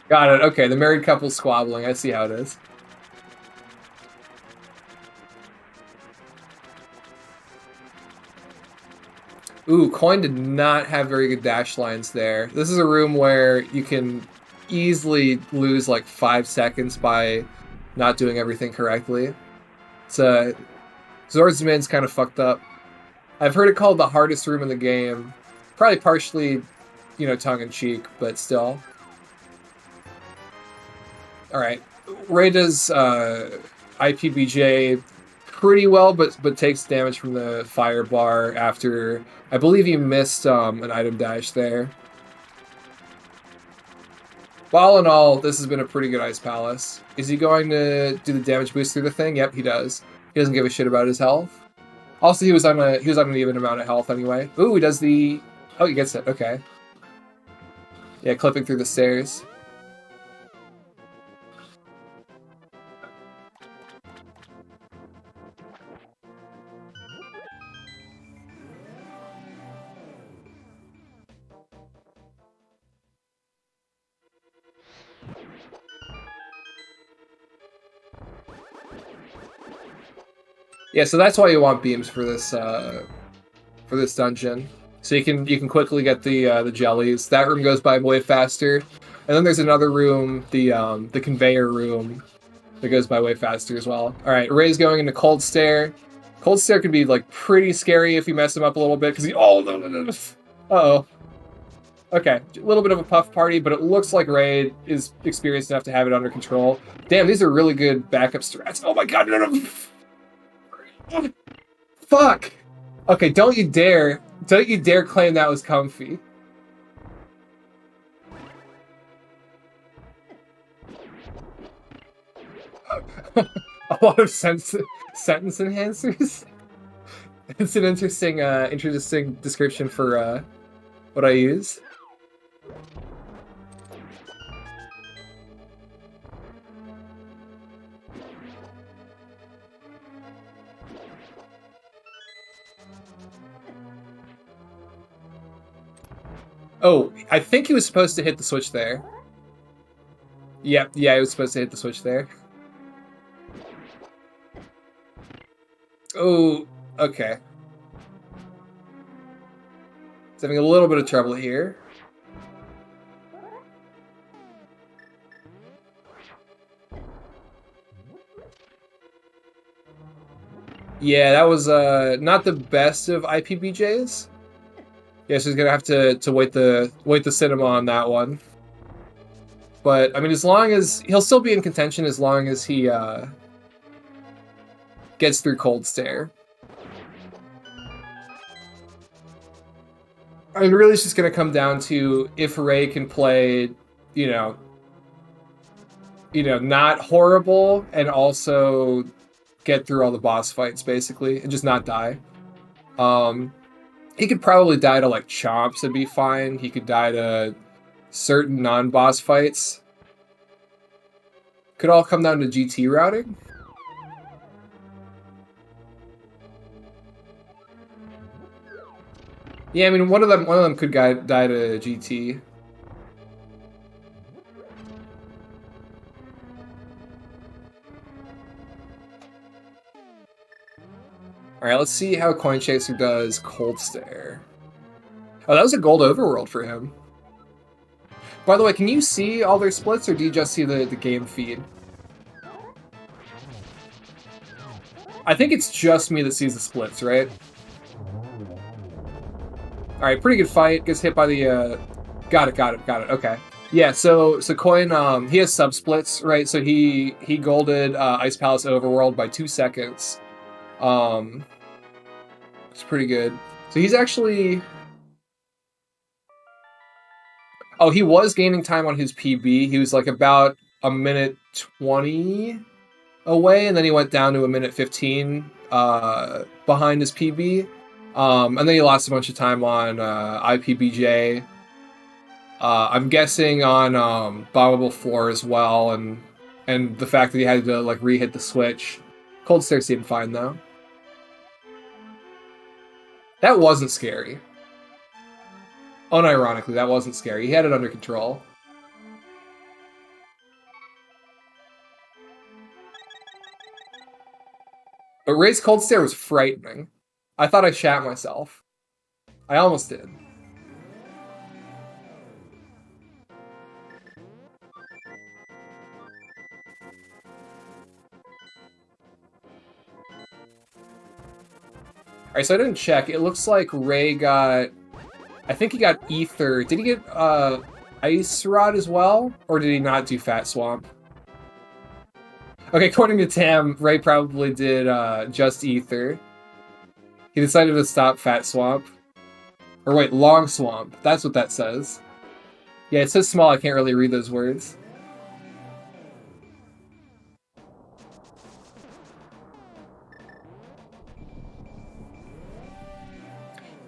B: Got it. Okay, the married couple squabbling. I see how it is. Ooh, Coin did not have very good dash lines there. This is a room where you can easily lose like 5 seconds by not doing everything correctly. Zord's Min's kind of fucked up. I've heard it called the hardest room in the game. Probably partially, you know, tongue-in-cheek, but still. Alright, Ray does IPBJ pretty well, but takes damage from the fire bar after, I believe he missed an item dash there. But all in all, this has been a pretty good Ice Palace. Is he going to do the damage boost through the thing? Yep, he does. He doesn't give a shit about his health. Also, he was on an even amount of health anyway. Ooh, he does the... Oh, he gets it. Okay. Yeah, clipping through the stairs. Yeah, so that's why you want beams for this dungeon. So you can quickly get the jellies. That room goes by way faster, and then there's another room, the conveyor room, that goes by way faster as well. All right, Ray's going into Cold Stare. Cold Stare can be like pretty scary if you mess him up a little bit because he uh-oh. Okay, a little bit of a puff party, but it looks like Ray is experienced enough to have it under control. Damn, these are really good backup strats. Oh my god, no. Fuck! Okay, don't you dare claim that was comfy. A lot of sentence enhancers? It's an interesting description for what I use. Oh, I think he was supposed to hit the switch there. Yeah, he was supposed to hit the switch there. Oh, okay. He's having a little bit of trouble here. Yeah, that was not the best of IPBJs. Yeah, so he's gonna have to wait the cinema on that one. But I mean, as long as he'll still be in contention, as long as he gets through Cold Stare. I mean, really, it's just gonna come down to if Ray can play, not horrible and also get through all the boss fights basically and just not die. He could probably die to like chomps and be fine. He could die to certain non-boss fights. Could all come down to GT routing. Yeah, I mean one of them could die to GT. Alright, let's see how Coin Chaser does Cold Stare. Oh, that was a gold overworld for him. By the way, can you see all their splits, or do you just see the game feed? I think it's just me that sees the splits, right? Alright, pretty good fight. Gets hit by the... Got it, okay. Yeah, so Coin, he has sub-splits, right? So he golded Ice Palace Overworld by 2 seconds. It's pretty good. So he's actually... Oh, he was gaining time on his PB. He was like about a minute 20 away, and then he went down to a minute 15 behind his PB. And then he lost a bunch of time on IPBJ. I'm guessing on Bombable Floor as well, and the fact that he had to like re-hit the switch. Cold Stare seemed fine though. That wasn't scary. Unironically, that wasn't scary. He had it under control. But Ray's Cold Stare was frightening. I thought I shat myself. I almost did. Alright, so I didn't check. It looks like Ray got... I think he got Ether. Did he get Ice Rod as well? Or did he not do Fat Swamp? Okay, according to Tam, Ray probably did just Ether. He decided to stop Fat Swamp. Or wait, Long Swamp. That's what that says. Yeah, it says small, I can't really read those words.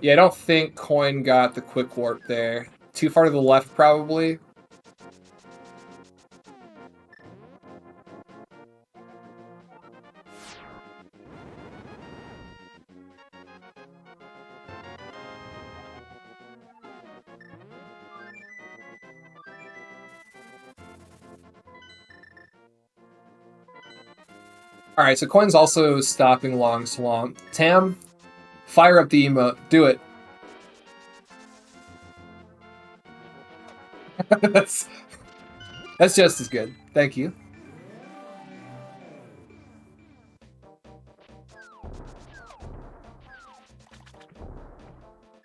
B: Yeah, I don't think Coin got the quick warp there. Too far to the left, probably. Alright, so Coin's also stopping Long Swamp. Tam, fire up the emote. Do it. that's just as good. Thank you.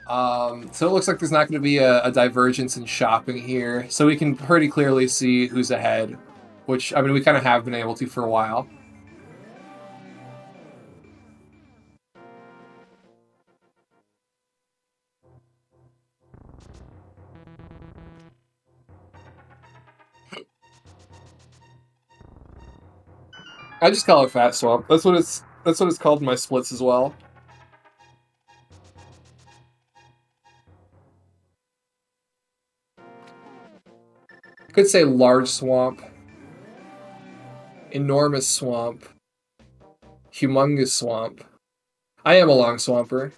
B: So it looks like there's not going to be a divergence in shopping here. So we can pretty clearly see who's ahead. Which, I mean, we kind of have been able to for a while. I just call it Fat Swamp. That's what it's called in my splits as well. I could say large swamp, enormous swamp, humongous swamp. I am a long swamper.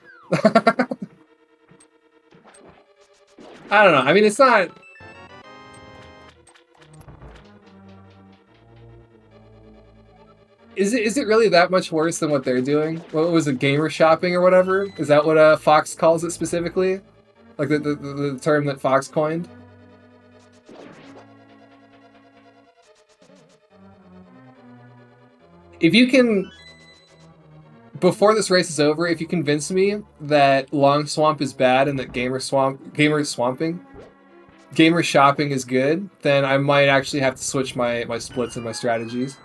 B: I don't know. I mean, it's not. Is it really that much worse than what they're doing? What was it, gamer shopping or whatever? Is that what Fox calls it specifically? Like the term that Fox coined? If you can, before this race is over, if you convince me that Long Swamp is bad and that gamer shopping is good, then I might actually have to switch my splits and my strategies.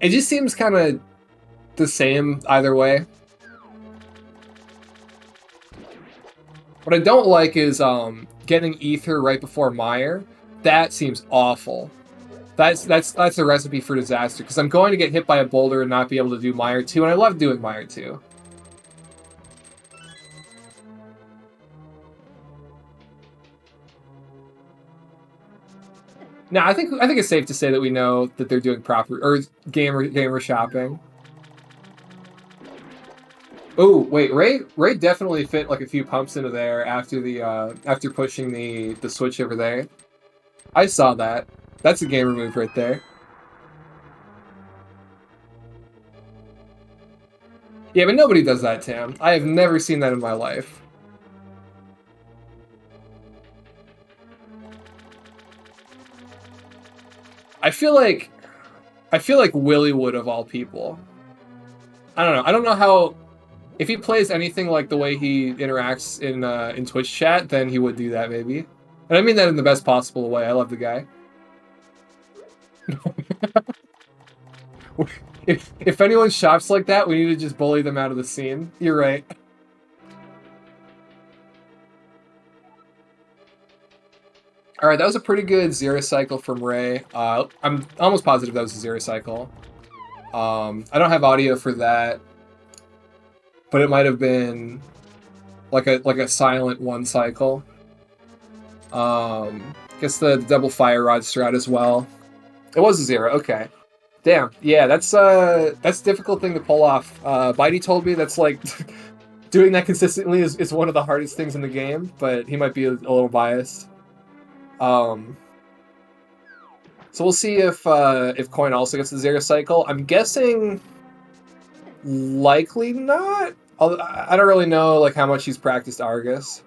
B: It just seems kind of the same either way. What I don't like is getting Ether right before Mire. That seems awful. That's a recipe for disaster, because I'm going to get hit by a boulder and not be able to do Mire 2, and I love doing Mire 2. Now, I think it's safe to say that we know that they're doing proper or gamer shopping. Oh wait, Ray definitely fit like a few pumps into there after the after pushing the switch over there. I saw that. That's a gamer move right there. Yeah, but nobody does that, Tam. I have never seen that in my life. I feel like Willy would, of all people. I don't know. I don't know how. If he plays anything like the way he interacts in Twitch chat, then he would do that maybe. And I mean that in the best possible way. I love the guy. if anyone shops like that, we need to just bully them out of the scene. You're right. All right, that was a pretty good zero cycle from Ray. I'm almost positive that was a zero cycle. I don't have audio for that, but it might have been like a silent one cycle. Guess the double fire rod strat as well. It was a zero. Okay. Damn. Yeah, that's a difficult thing to pull off. Bitey told me that's like doing that consistently is one of the hardest things in the game, but he might be a little biased. So we'll see if Coin also gets the zero cycle. I'm guessing likely not. I don't really know like how much he's practiced Argus.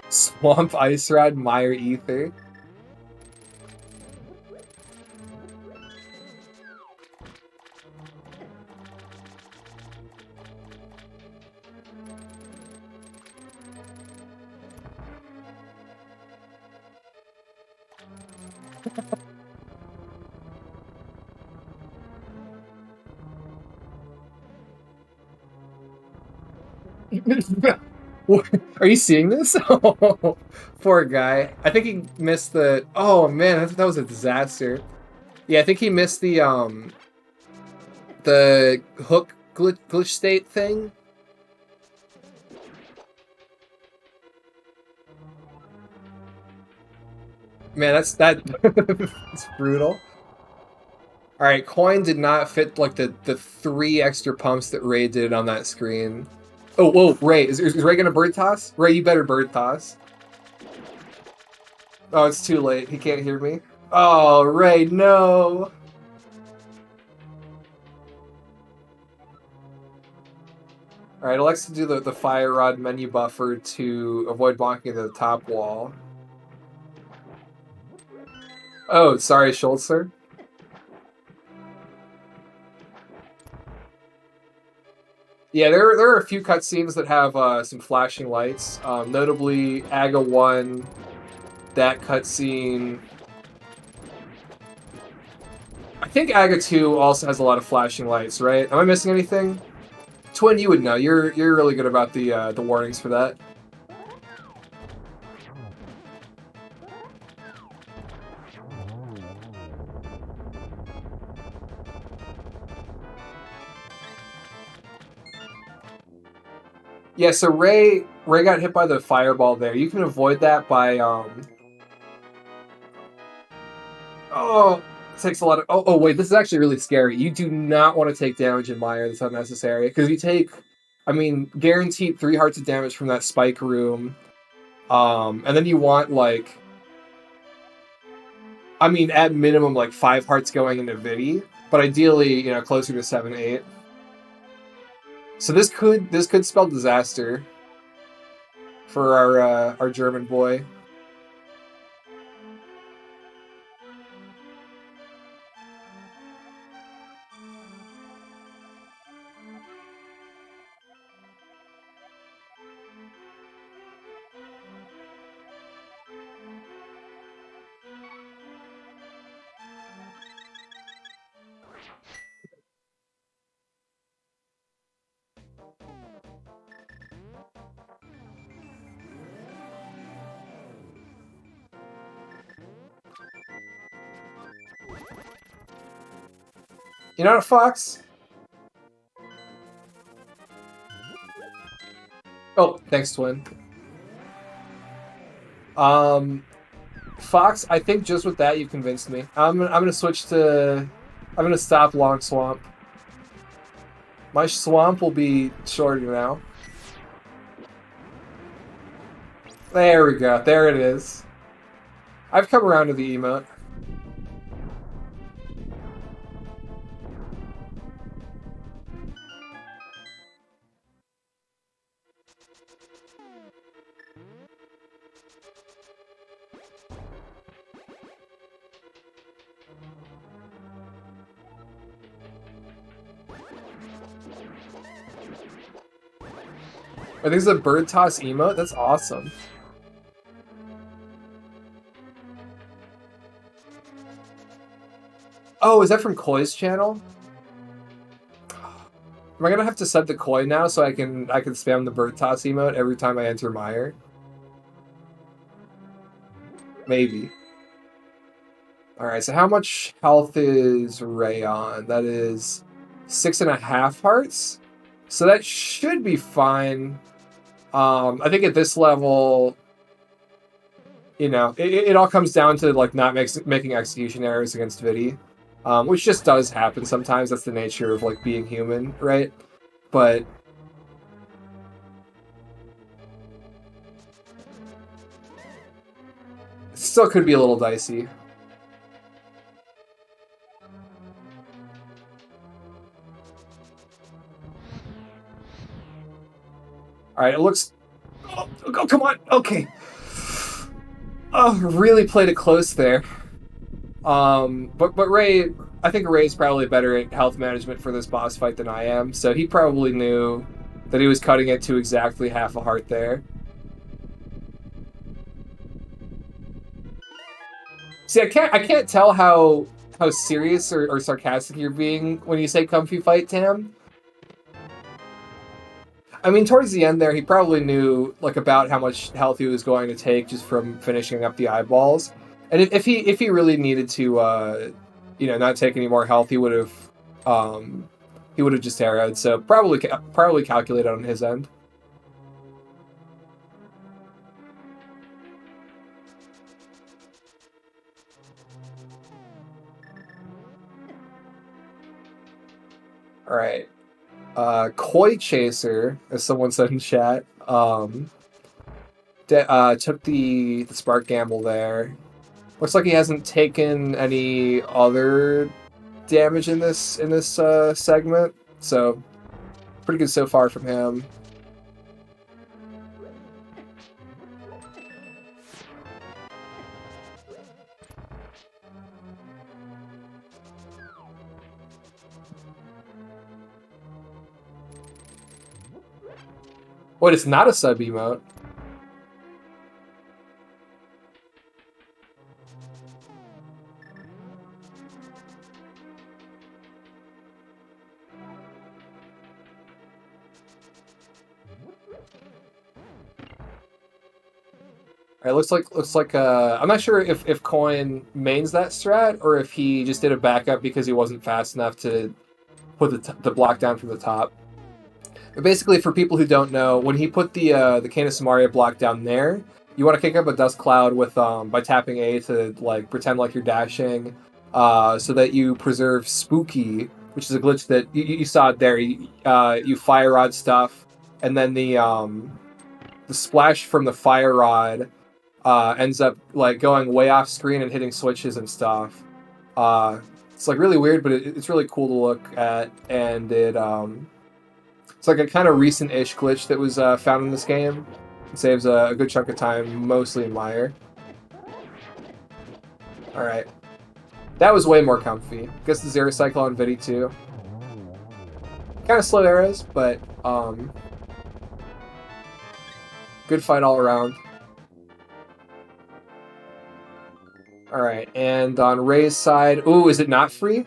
B: Swamp Ice Rod, Mire Ether. Are you seeing this? Oh, poor guy. I think he missed the. Oh man, that was a disaster. Yeah, I think he missed the hook glitch state thing. Man, that's it's brutal. All right, coin did not fit like the 3 extra pumps that Ray did on that screen. Oh, whoa, Ray, is Ray gonna bird toss? Ray, you better bird toss. Oh, it's too late. He can't hear me. Oh, Ray, no. All right, Alexa, do the fire rod menu buffer to avoid bonking the top wall. Oh, sorry, Schultzer. Yeah, there are a few cutscenes that have some flashing lights. Notably, Aga 1, that cutscene. I think Aga 2 also has a lot of flashing lights, right? Am I missing anything? Twin, you would know. You're really good about the warnings for that. Yeah, so Ray got hit by the fireball there. You can avoid that by oh, it takes a lot of oh wait, this is actually really scary. You do not want to take damage in Mire. That's unnecessary because you take, I mean, guaranteed 3 hearts of damage from that spike room, and then you want like, I mean, at minimum like 5 hearts going into Vidi, but ideally, you know, closer to 7, 8. So this could spell disaster for our German boy. You know what, Fox? Oh, thanks, Twin. Fox, I think just with that you convinced me. I'm gonna switch to. I'm gonna stop Long Swamp. My swamp will be shorter now. There we go. There it is. I've come around to the emote. Oh, there's a bird toss emote? That's awesome. Oh, is that from Koi's channel? Am I gonna have to sub to Koi now so I can spam the bird toss emote every time I enter Mire? Maybe. Alright, so how much health is Ray on? That is 6.5 hearts? So that should be fine. I think at this level, you know, it all comes down to like not making execution errors against Vidi, which just does happen sometimes. That's the nature of like being human, right? But it still could be a little dicey. All right, it looks. Oh, come on. Okay. Oh, really played it close there. But Ray, I think Ray's probably better at health management for this boss fight than I am, so he probably knew that he was cutting it to exactly half a heart there. See, I can't tell how serious or sarcastic you're being when you say comfy fight, Tam. I mean, towards the end there, he probably knew like about how much health he was going to take just from finishing up the eyeballs. And if he really needed to, not take any more health, he would have just arrowed. So probably calculated on his end. All right. Koi Chaser, as someone said in chat, took the spark gamble there. Looks like he hasn't taken any other damage in this segment, so pretty good so far from him. Wait, it's not a sub emote. It looks like I'm not sure if Coin mains that strat or if he just did a backup because he wasn't fast enough to put the block down from the top. But basically, for people who don't know, when he put the Cane of Samaria block down there, you want to kick up a dust cloud with by tapping A to like pretend like you're dashing, so that you preserve Spooky, which is a glitch that you saw it there. You fire rod stuff, and then the splash from the fire rod ends up like going way off screen and hitting switches and stuff. It's like really weird, but it's really cool to look at, and it's like a kind of recent-ish glitch that was found in this game. It saves a good chunk of time, mostly in Mire. Alright. That was way more comfy. Guess the Zero Cycle on Vidi too. Kind of slow arrows, but good fight all around. Alright, and on Ray's side... Ooh, is it not free?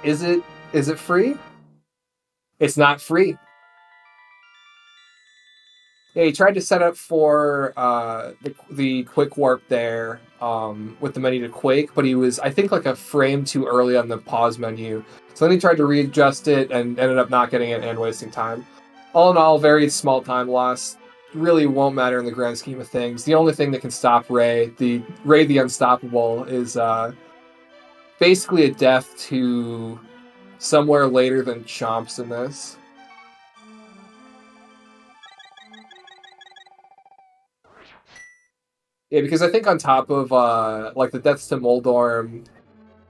B: Is it free? It's not free. Yeah, he tried to set up for the quick warp there with the menu to Quake, but he was, I think, like a frame too early on the pause menu. So then he tried to readjust it and ended up not getting it and wasting time. All in all, very small time loss. Really won't matter in the grand scheme of things. The only thing that can stop Ray the Unstoppable, is basically a death to somewhere later than Chomps in this. Yeah, because I think on top of like the deaths to Moldorm,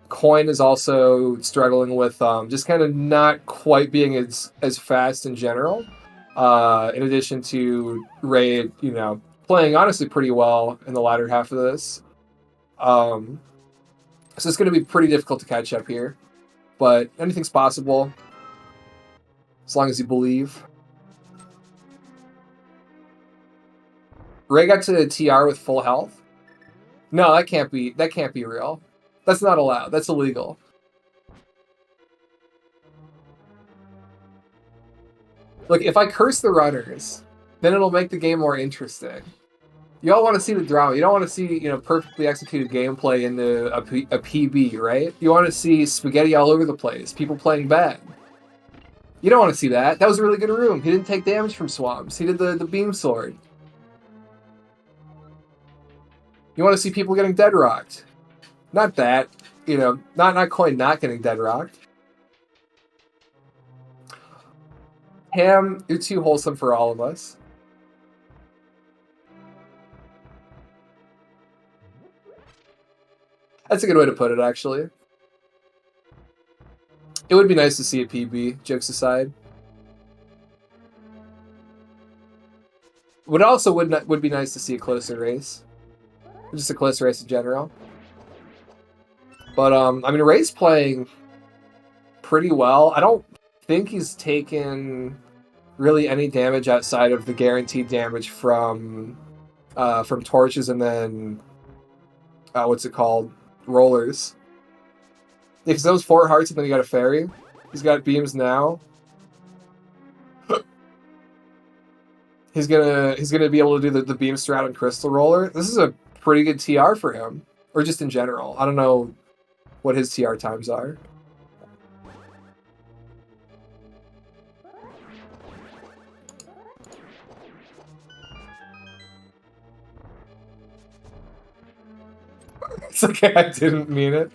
B: Coin is also struggling with just kind of not quite being as fast in general. In addition to Ray, playing honestly pretty well in the latter half of this. So it's going to be pretty difficult to catch up here. But anything's possible, as long as you believe. Ray got to TR with full health? No, that can't be real. That's not allowed. That's illegal. Look, if I curse the runners, then it'll make the game more interesting. You all want to see the drama. You don't want to see, perfectly executed gameplay into a PB, right? You want to see spaghetti all over the place, people playing bad. You don't want to see that. That was a really good room. He didn't take damage from swamps. He did the beam sword. You want to see people getting dead rocked. Not that, not Coin not getting dead rocked. Ham, you're too wholesome for all of us. That's a good way to put it, actually. It would be nice to see a PB, jokes aside. Would also would be nice to see a closer race. Just a close race in general. But, I mean, Ray's playing pretty well. I don't think he's taken really any damage outside of the guaranteed damage from torches and then what's it called? Rollers. Because those 4 hearts and then you got a fairy. He's got beams now. He's gonna be able to do the beam strat on Crystal Roller. This is a pretty good TR for him, or just in general. I don't know what his TR times are. It's okay, I didn't mean it.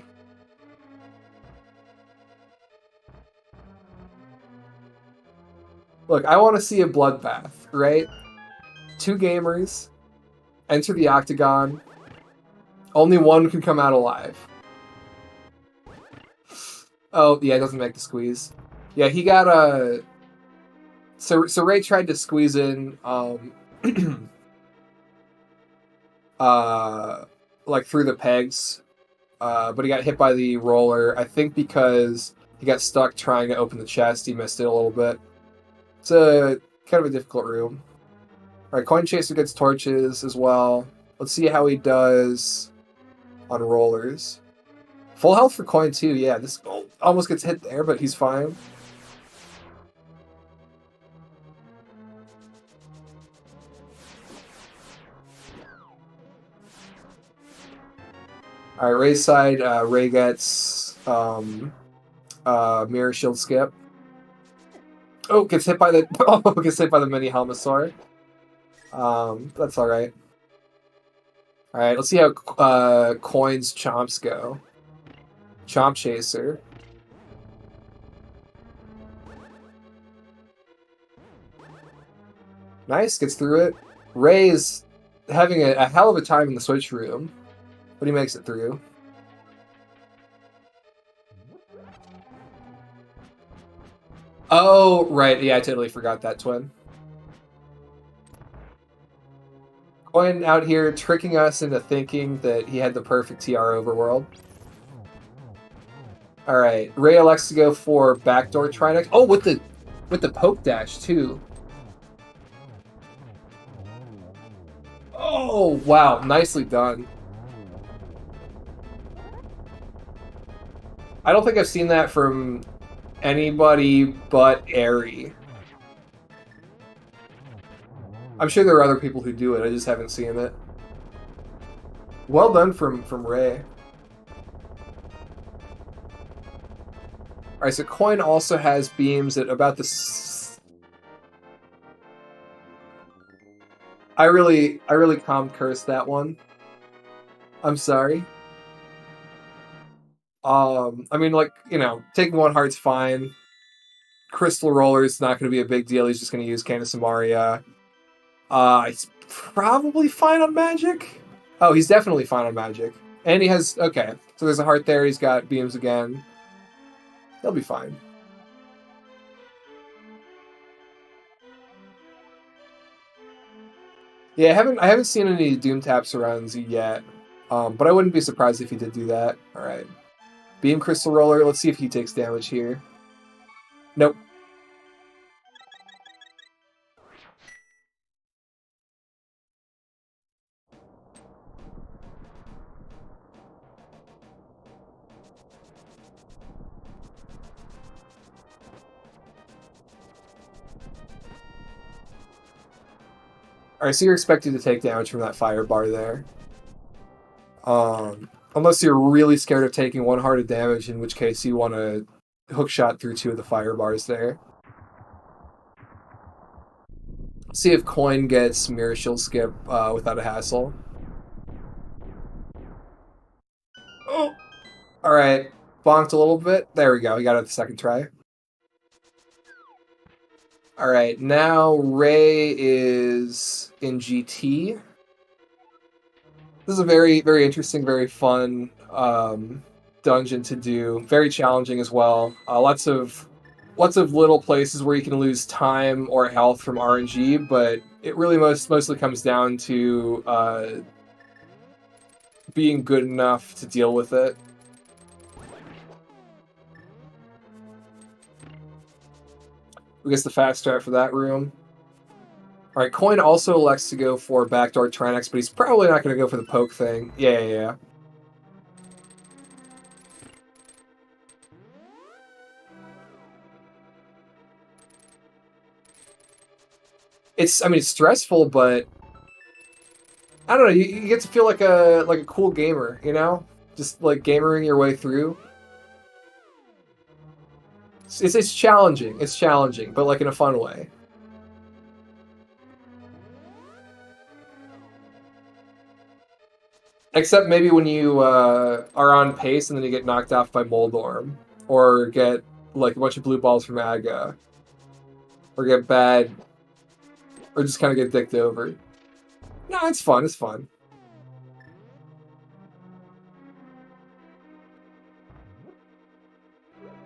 B: Look, I want to see a bloodbath, right? 2 gamers enter the octagon. Only one can come out alive. Oh, yeah, it doesn't make the squeeze. Yeah, he got a... So Ray tried to squeeze in, like through the pegs, but he got hit by the roller. I think because he got stuck trying to open the chest, he missed it a little bit. It's a kind of a difficult room. Alright, Coin Chaser gets torches as well. Let's see how he does on rollers. Full health for Coin too, yeah. This almost gets hit there, but he's fine. Alright, Ray's side, Ray gets mirror shield skip. Oh, gets hit by the mini Helmasaur. That's alright. Alright, let's see how Coin's chomps go. Chomp Chaser. Nice, gets through it. Ray is having a hell of a time in the switch room, but he makes it through. Oh, right. Yeah, I totally forgot that, Twin. Coin out here tricking us into thinking that he had the perfect TR overworld. Alright, Ray elects to go for backdoor Trinex. Oh, with the poke dash, too. Oh, wow. Nicely done. I don't think I've seen that from anybody but Airy. I'm sure there are other people who do it, I just haven't seen it. Well done from Ray. Alright, so Coin also has beams at about the... I really cursed that one. I'm sorry. I mean, like, you know, taking 1 heart's fine. Crystal Roller is not going to be a big deal. He's just going to use Candace Amaria. He's probably fine on Magic. Oh, he's definitely fine on Magic. And he has... Okay, so there's a heart there. He's got beams again. He'll be fine. Yeah, I haven't seen any Doom Taps runs yet, but I wouldn't be surprised if he did do that. All right, Beam Crystal Roller. Let's see if he takes damage here. Nope. Alright, so you're expected to take damage from that fire bar there. Unless you're really scared of taking 1 heart of damage, in which case you want to hookshot through 2 of the fire bars there. See if Coin gets Mirror Shield Skip without a hassle. Oh! Alright, bonked a little bit. There we go, he got it the second try. Alright, now Ray is in GT. This is a very, very interesting, very fun dungeon to do. Very challenging as well. Lots of little places where you can lose time or health from RNG, but it really mostly comes down to being good enough to deal with it. Who gets the fast strat for that room? Alright, Coin also elects to go for backdoor Trinex, but he's probably not going to go for the poke thing. Yeah. I mean, it's stressful, but I don't know. You get to feel like a cool gamer, you know, just like gamering your way through. It's challenging. It's challenging, but like in a fun way. Except maybe when you are on pace and then you get knocked off by Moldorm, or get like a bunch of blue balls from Aga, or get bad, or just kind of get dicked over. No, it's fun. It's fun.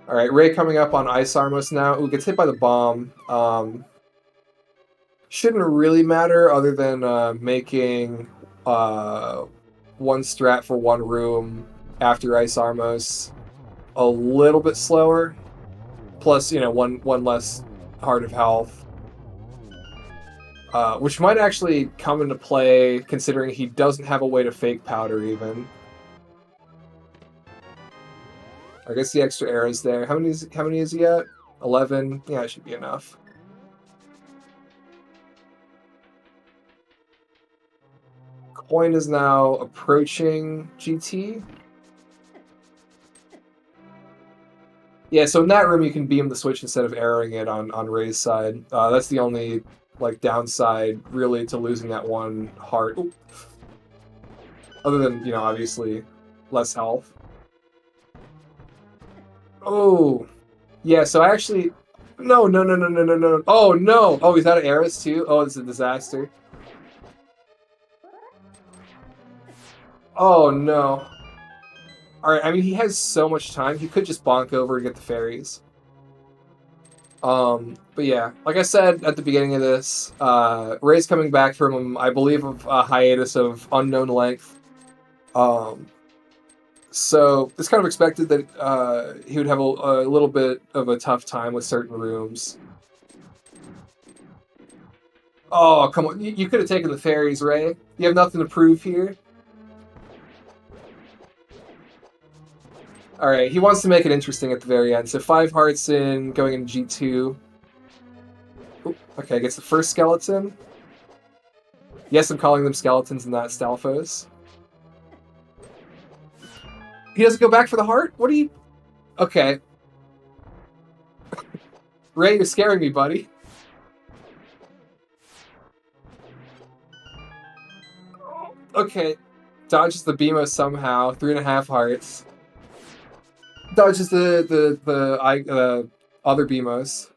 B: All right, Ray coming up on Ice Armos now. Ooh, gets hit by the bomb. Shouldn't really matter other than making one strat for one room after Ice Armos a little bit slower. Plus, you know, one less heart of health. Which might actually come into play considering he doesn't have a way to fake powder even. I guess the extra arrows there. How many is he at? 11? Yeah, it should be enough. Coin is now approaching GT. Yeah, so in that room you can beam the switch instead of arrowing it on Ray's side. That's the only like downside really to losing that one heart. Ooh. Other than, you know, obviously less health. Oh, yeah, so I actually... No. Oh, no. Oh, he's out of arrows, too? Oh, it's a disaster. Oh, no. Alright, I mean, he has so much time. He could just bonk over and get the fairies. But yeah, like I said at the beginning of this, Ray's coming back from, I believe, a hiatus of unknown length. So it's kind of expected that he would have a little bit of a tough time with certain rooms. Oh, come on. You could have taken the fairies, Ray. You have nothing to prove here. Alright, he wants to make it interesting at the very end. So 5 hearts in, going into G2. Ooh, okay, gets the first skeleton. Yes, I'm calling them skeletons and not Stalfos. He doesn't go back for the heart? What are you... Okay. Ray, you're scaring me, buddy. Okay. Dodges the Beamo somehow. 3.5 hearts. Dodges the other Beamos.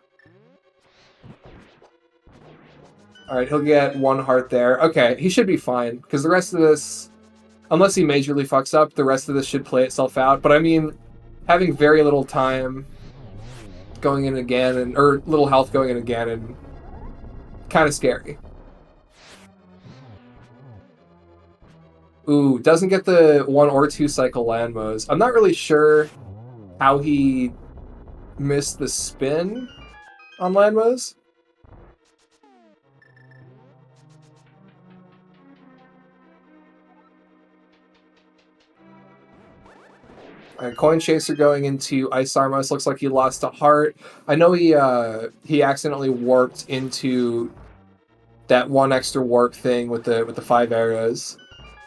B: Alright, he'll get 1 heart there. Okay, he should be fine, because the rest of this... Unless he majorly fucks up, the rest of this should play itself out. But I mean, having very little time going in again, and or little health going in again, and kind of scary. Ooh, doesn't get the 1 or 2 cycle Landmos. I'm not really sure how he missed the spin on Landmos. Alright, Coin Chaser going into Ice Armos. Looks like he lost a heart. I know he accidentally warped into that 1 extra warp thing with the 5 arrows.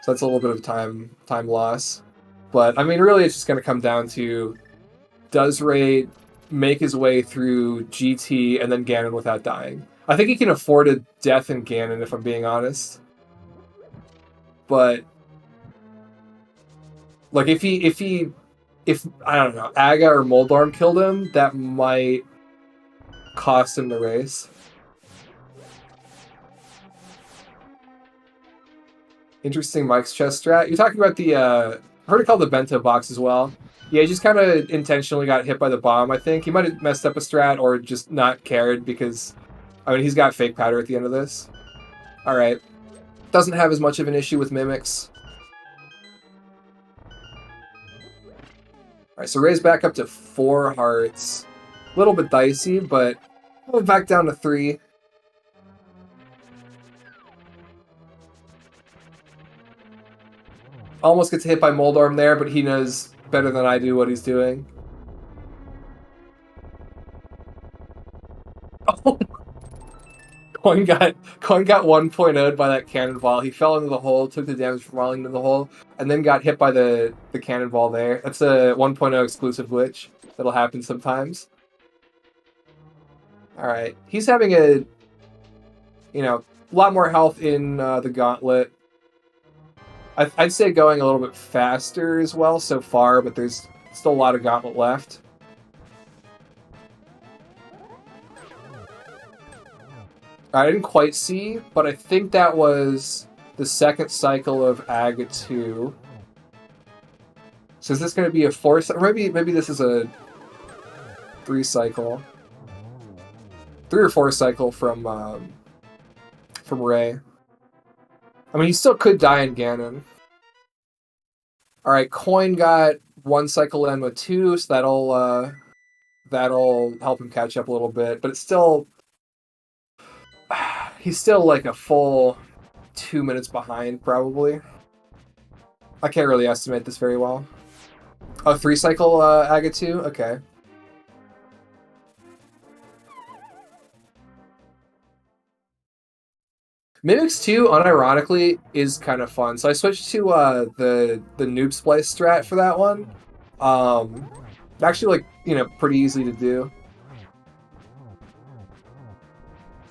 B: So that's a little bit of time loss. But I mean, really, it's just going to come down to, does Ray make his way through GT and then Ganon without dying? I think he can afford a death in Ganon, if I'm being honest. But like, if I don't know, Aga or Moldorm killed him, that might cost him the race. Interesting Mike's chest strat. You're talking about the, I heard it called the bento box as well. Yeah, he just kind of intentionally got hit by the bomb, I think. He might have messed up a strat or just not cared because, I mean, he's got fake powder at the end of this. Alright. Doesn't have as much of an issue with mimics. Alright, so Ray's back up to 4 hearts. A little bit dicey, but we'll back down to 3. Almost gets hit by Moldorm there, but he knows better than I do what he's doing. Oh, Coin got 1.0'd by that cannonball. He fell into the hole, took the damage from falling into the hole, and then got hit by the cannonball there. That's a 1.0 exclusive glitch that'll happen sometimes. All right, he's having a lot more health in the gauntlet. I'd say going a little bit faster as well so far, but there's still a lot of gauntlet left. I didn't quite see, but I think that was the second cycle of Aga 2. So is this going to be a 4 cycle? Maybe this is a 3 cycle. 3 or 4 cycle from Ray. I mean, he still could die in Ganon. Alright, Coin got 1 cycle in with 2, so that'll help him catch up a little bit, but it's still... He's still like a full 2 minutes behind, probably. I can't really estimate this very well. Oh, 3 cycle Aga 2? Okay. Mimics 2, unironically, is kind of fun. So I switched to the noob splice strat for that one. Actually, pretty easy to do.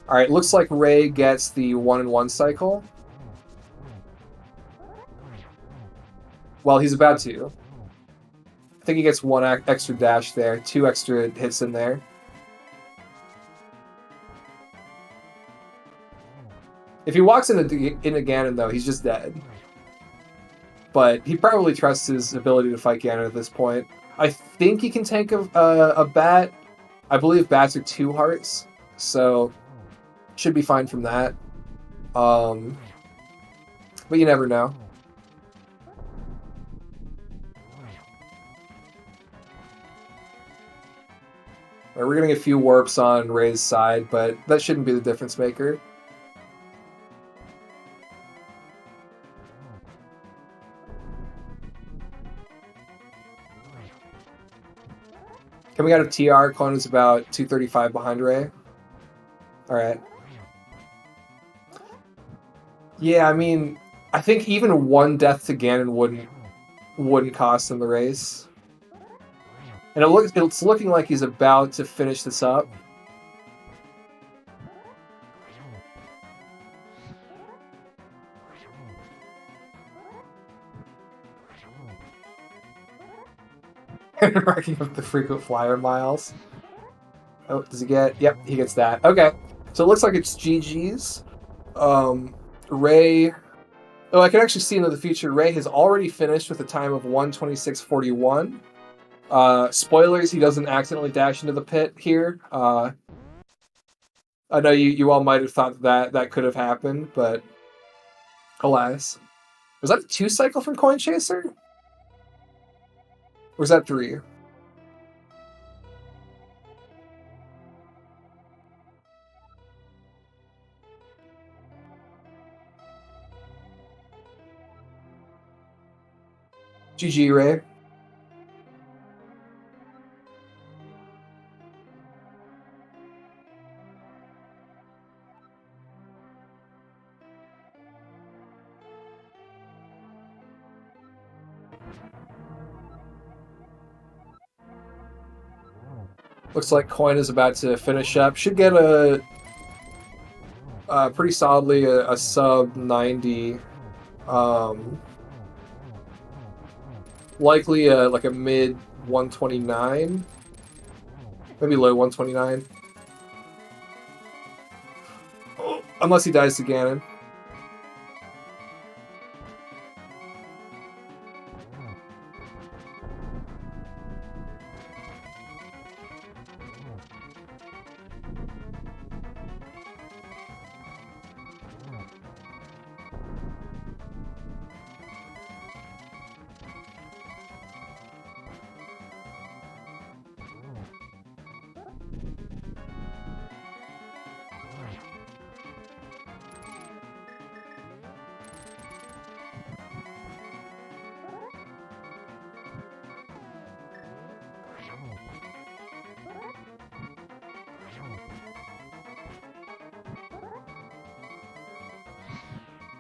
B: Alright, looks like Ray gets the 1-in-1 cycle. Well, he's about to. I think he gets 1 extra dash there, 2 extra hits in there. If he walks into Ganon, though, he's just dead. But he probably trusts his ability to fight Ganon at this point. I think he can tank a bat. I believe bats are 2 hearts, so should be fine from that. But you never know. We're getting a few warps on Ray's side, but that shouldn't be the difference maker. Coming out of TR, Coin is about 235 behind Ray. Alright. Yeah, I mean, I think even 1 death to Ganon wouldn't cost him the race. And it's looking like he's about to finish this up. Racking up the frequent flyer miles. Oh, does he get? Yep, he gets that. Okay, so it looks like it's GG's. Ray... Oh, I can actually see into the future. Ray has already finished with a time of 1:26.41. Spoilers, he doesn't accidentally dash into the pit here. I know you all might have thought that could have happened, but alas. Was that a 2 cycle from Coin Chaser? Or was that 3? GG, Ray. Looks like Coin is about to finish up. Should get a pretty solidly a sub 90. Likely like a mid 129. Maybe low 129. Oh, unless he dies to Ganon.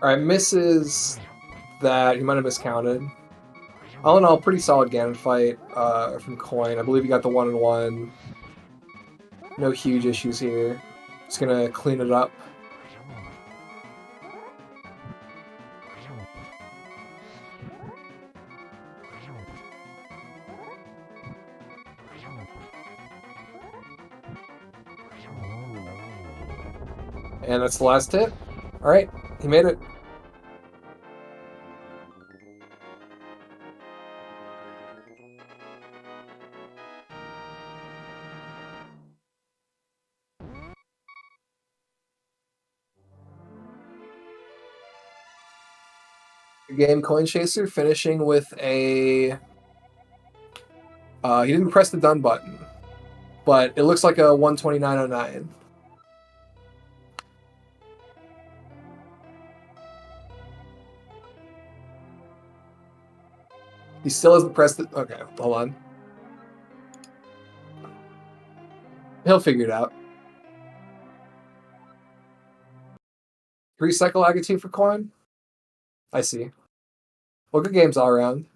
B: All right, misses that. You might have miscounted. All in all, pretty solid Ganon fight from Coin. I believe you got the 1-1. No huge issues here. Just gonna clean it up. And that's the last hit. All right, he made it. Good game, Coin Chaser, finishing with a... he didn't press the done button, but it looks like a 129.09. He still hasn't pressed it. Okay, hold on. He'll figure it out. 3-cycle Agate for Coin? I see. Well, good games all around.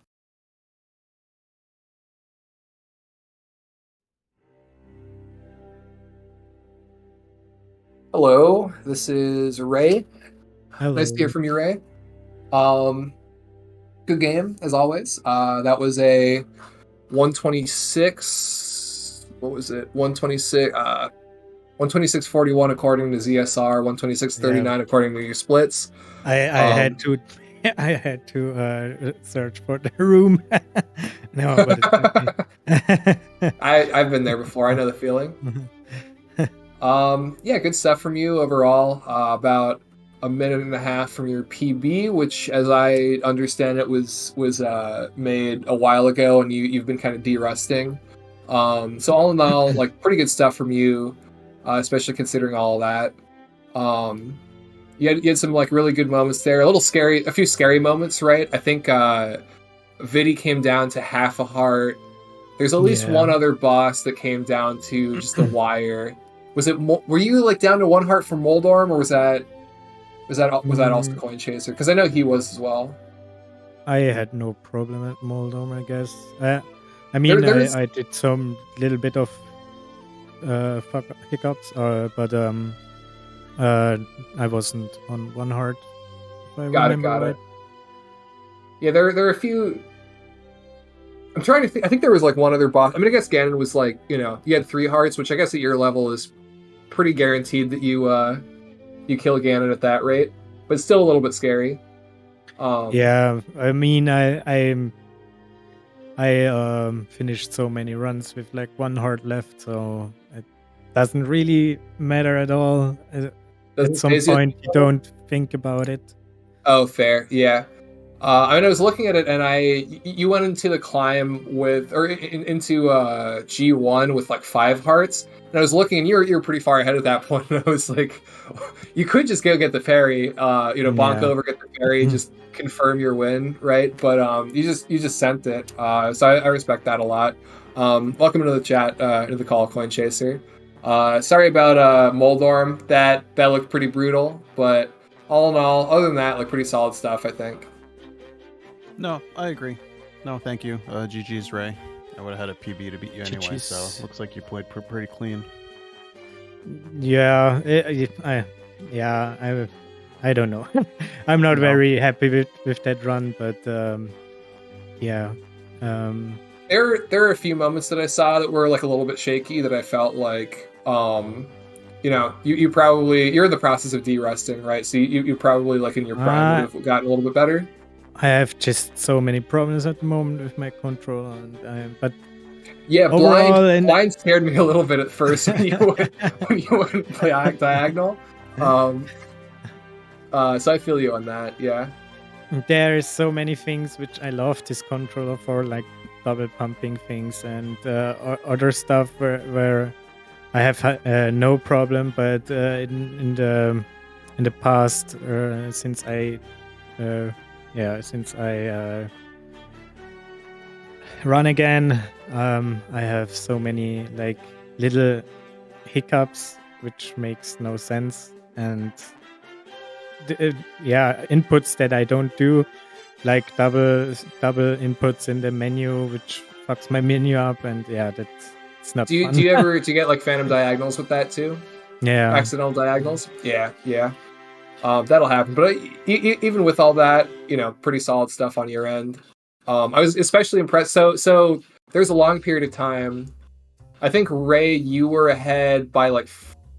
B: Hello, this is Ray.
C: Hello.
B: Nice to hear from you, Ray. Good game, as always. That was a 126... What was it? 126... 126.41 according to ZSR, 126.39 according to your splits.
C: I had to I had to search for the room. No, but it's okay.
B: I've been there before. I know the feeling. Yeah, good stuff from you overall. About a minute and a half from your PB, which, as I understand it, was made a while ago, and you've been kind of de-rusting. So all in all, like pretty good stuff from you, especially considering all of that. You had some like really good moments there. A little scary, a few scary moments, right? I think Vidi came down to half a heart. There's at least one other boss that came down to just a wire. Was it? Were you like down to 1 heart from Moldorm, or was that also Coin Chaser? Because I know he was as well.
C: I had no problem at Moldorm, I guess. I mean, I did some little bit of hiccups, but I wasn't on 1 heart. If I remember right.
B: Yeah, there are a few. I'm trying to think. I think there was like one other boss. I mean, I guess Ganon was like, you had 3 hearts, which I guess at your level is pretty guaranteed that you kill Ganon at that rate, but still a little bit scary.
C: Yeah, I mean, I finished so many runs with like 1 heart left, so it doesn't really matter at all. At some point, you don't think about it.
B: Oh, fair, yeah. I mean, I was looking at it, and you went into the climb into G1 with like 5 hearts, and I was looking, and you were pretty far ahead at that point. And I was like, you could just go get the fairy, bonk over, get the fairy, just confirm your win, right? But you just sent it, so I respect that a lot. Welcome into the chat, into the call, Coin Chaser. Sorry about Moldorm. That looked pretty brutal, but all in all, other than that, like pretty solid stuff, I think.
D: No, I agree. No, thank you. GG's, Ray. I would have had a PB to beat you anyway, so looks like you played pretty clean.
C: Yeah, I don't know. I'm not very happy with that run, but yeah.
B: There are a few moments that I saw that were like a little bit shaky that I felt like, you're in the process of de-rusting, right? So you probably like in your prime would have gotten a little bit better.
C: I have just so many problems at the moment with my control, but
B: yeah, blind scared me a little bit at first when you went play diagonal. So I feel you on that. Yeah,
C: there is so many things which I love this controller for, like double pumping things and other stuff where I have no problem, but in the past since I run again, I have so many like little hiccups which makes no sense, and inputs that I don't do, like double inputs in the menu, which fucks my menu up, and it's not fun.
B: Do you get like phantom diagonals with that too?
C: Yeah.
B: Accidental diagonals? Yeah. That'll happen. But even with all that, pretty solid stuff on your end. I was especially impressed. So there's a long period of time. I think, Ray, you were ahead by like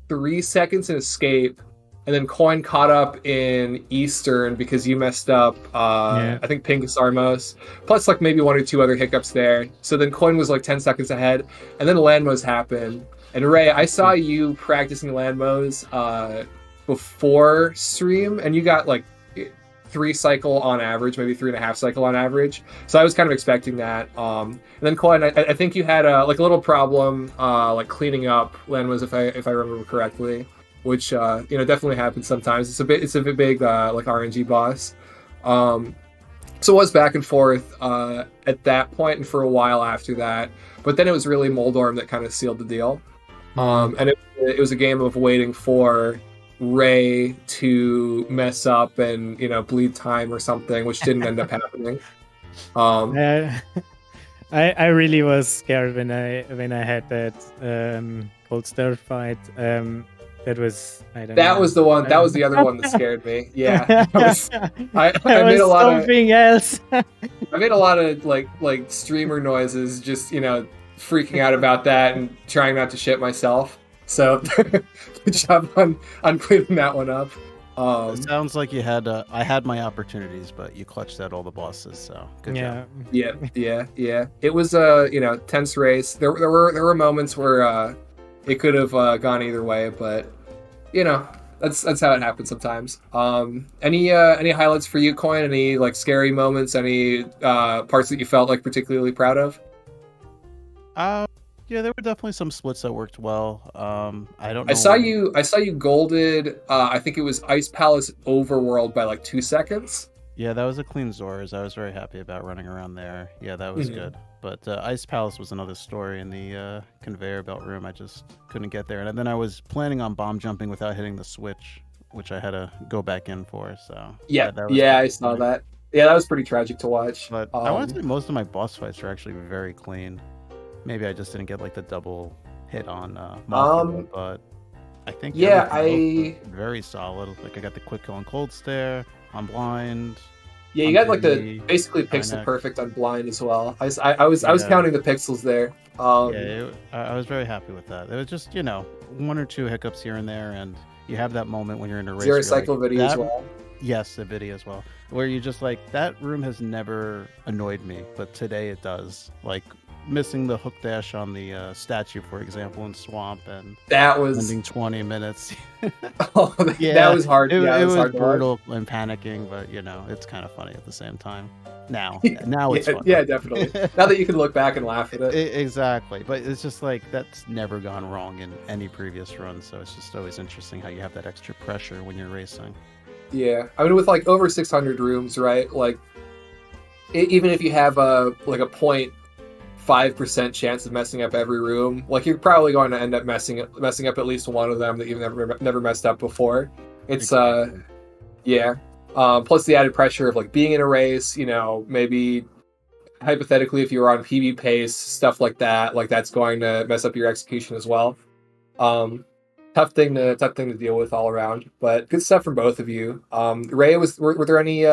B: 3 seconds in Escape, and then Coin caught up in Eastern because you messed up, I think, Pinkus Armos, plus like maybe 1 or 2 other hiccups there. So then Coin was like 10 seconds ahead, and then Landmos happened. And Ray, I saw you practicing Landmos before stream, and you got like 3 cycle on average, maybe 3.5 cycle on average. So I was kind of expecting that. And then Coin, I think you had a little problem like cleaning up Landmos, if I remember correctly, which definitely happens sometimes. It's a bit big like RNG boss. So it was back and forth at that point and for a while after that. But then it was really Moldorm that kind of sealed the deal. And it was a game of waiting for Ray to mess up and bleed time or something, which didn't end up happening.
C: I really was scared when I had that Cold Star fight. That was
B: That was the one. That was the other one that scared me. Yeah, I made a lot
C: something else.
B: I made a lot of like streamer noises, just freaking out about that and trying not to shit myself. So good job on cleaning that one up.
D: It sounds like you had I had my opportunities, but you clutched out all the bosses. So good job.
B: Yeah. It was a tense race. There were moments where it could have gone either way, but that's how it happens sometimes. Any highlights for you, Coin? Any like scary moments? Any parts that you felt like particularly proud of?
D: Yeah, there were definitely some splits that worked well. I don't know.
B: I saw you golded. I think it was Ice Palace Overworld by like 2 seconds.
D: Yeah, that was a clean Zors. I was very happy about running around there. Yeah, that was good. But Ice Palace was another story in the conveyor belt room. I just couldn't get there. And then I was planning on bomb jumping without hitting the switch, which I had to go back in for. So
B: I saw that. Yeah, that was pretty tragic to watch.
D: But I want to say most of my boss fights are actually very clean. Maybe I just didn't get like the double hit on Mothra, but I think very solid. Like I got the quick kill on Cold Stare, on Blind.
B: Yeah, you got like the basically pixel perfect on Blind as well. I was counting the pixels there.
D: I was very happy with that. It was just 1 or 2 hiccups here and there, and you have that moment when you're in a race.
B: Zero cycle video as well.
D: Yes, the video as well, where you just like that room has never annoyed me, but today it does. Like missing the hook dash on the statue, for example, in Swamp, and
B: that was
D: spending 20 minutes.
B: That was hard.
D: It was brutal and panicking, but it's kind of funny at the same time. Now it's fun.
B: Yeah, definitely. Now that you can look back and laugh at it.
D: Exactly, but it's just like that's never gone wrong in any previous run, so it's just always interesting how you have that extra pressure when you're racing.
B: Yeah, I mean, with like over 600 rooms, right? Like, even if you have a 0.5% chance of messing up every room, like you're probably going to end up messing up at least one of them that you've never messed up before. It's plus the added pressure of like being in a race, maybe hypothetically if you were on PB pace, stuff like that, like that's going to mess up your execution as well. Tough thing to deal with all around, but good stuff from both of you. Ray, were there any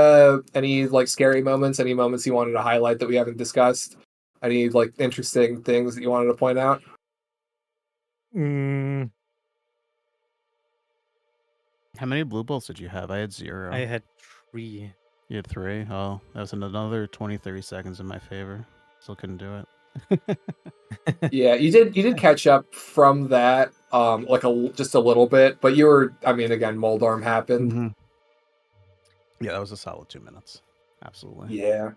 B: like scary moments, any moments you wanted to highlight that we haven't discussed? Any like interesting things that you wanted to point out?
D: How many blue bolts did you have? I had 0.
C: I had 3.
D: You had 3? Oh, that was another 30 seconds in my favor. Still couldn't do it.
B: Yeah, you did catch up from that, just a little bit, but you were, I mean, again, Moldorm happened.
D: Mm-hmm. Yeah, that was a solid 2 minutes. Absolutely.
B: Yeah.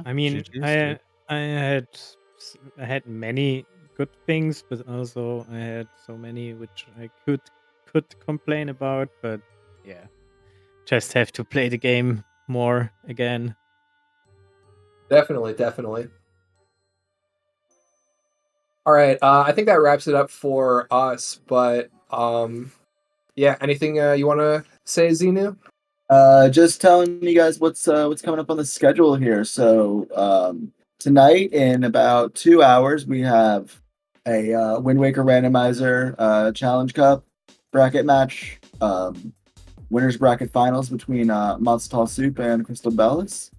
C: I mean, I had many good things, but also I had so many which I could complain about. But yeah, just have to play the game more again.
B: Definitely. All right, I think that wraps it up for us. But yeah, anything you want to say, Xenu?
A: Just telling you guys what's coming up on the schedule here. So tonight in about 2 hours we have a Wind Waker randomizer challenge cup bracket match. Winners bracket finals between Monster Tall Soup and Crystal Bellis.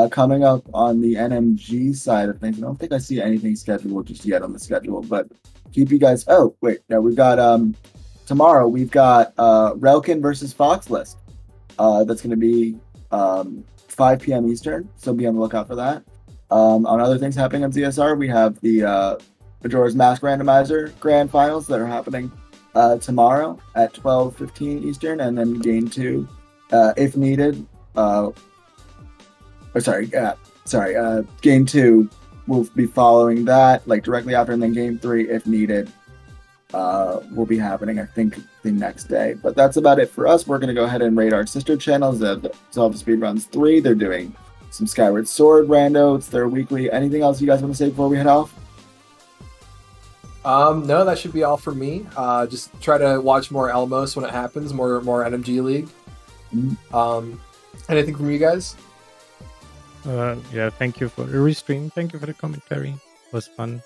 A: Coming up on the NMG side of things, I don't think I see anything scheduled just yet on the schedule, but keep you guys. Oh wait, no, we've got tomorrow we've got Relkin versus Foxlist. That's going to be 5 p.m. Eastern, so be on the lookout for that. On other things happening on ZSR, we have the Majora's Mask Randomizer Grand Finals that are happening tomorrow at 12:15 Eastern, and then Game 2, if needed. Game 2 will be following that, like directly after, and then Game 3, if needed, will be happening, I think, the next day. But that's about it for us. We're going to go ahead and rate our sister channels, ZeldaSpeedRuns 3. They're doing some Skyward Sword rando. It's their weekly. Anything else you guys want to say before we head off?
B: No, that should be all for me. Just try to watch more Elmos when it happens, more NMG League.
A: Mm-hmm.
B: Anything from you guys?
C: Yeah, thank you for the restream. Thank you for the commentary. It was fun.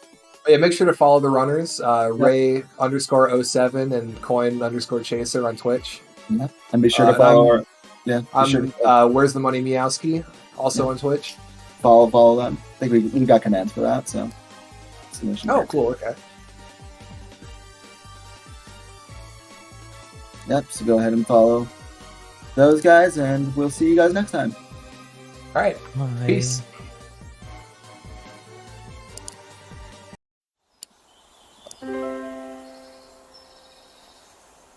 B: Yeah, make sure to follow the runners, Ray_07 and Coin_Chaser on Twitch.
A: Yeah. And be sure to follow
B: Where's the Money Meowski, also on Twitch.
A: Follow them. I think we got commands for that, so.
B: Oh, cool, okay.
A: Yep, so go ahead and follow those guys, and we'll see you guys next time.
B: All right,
C: Bye.
B: peace.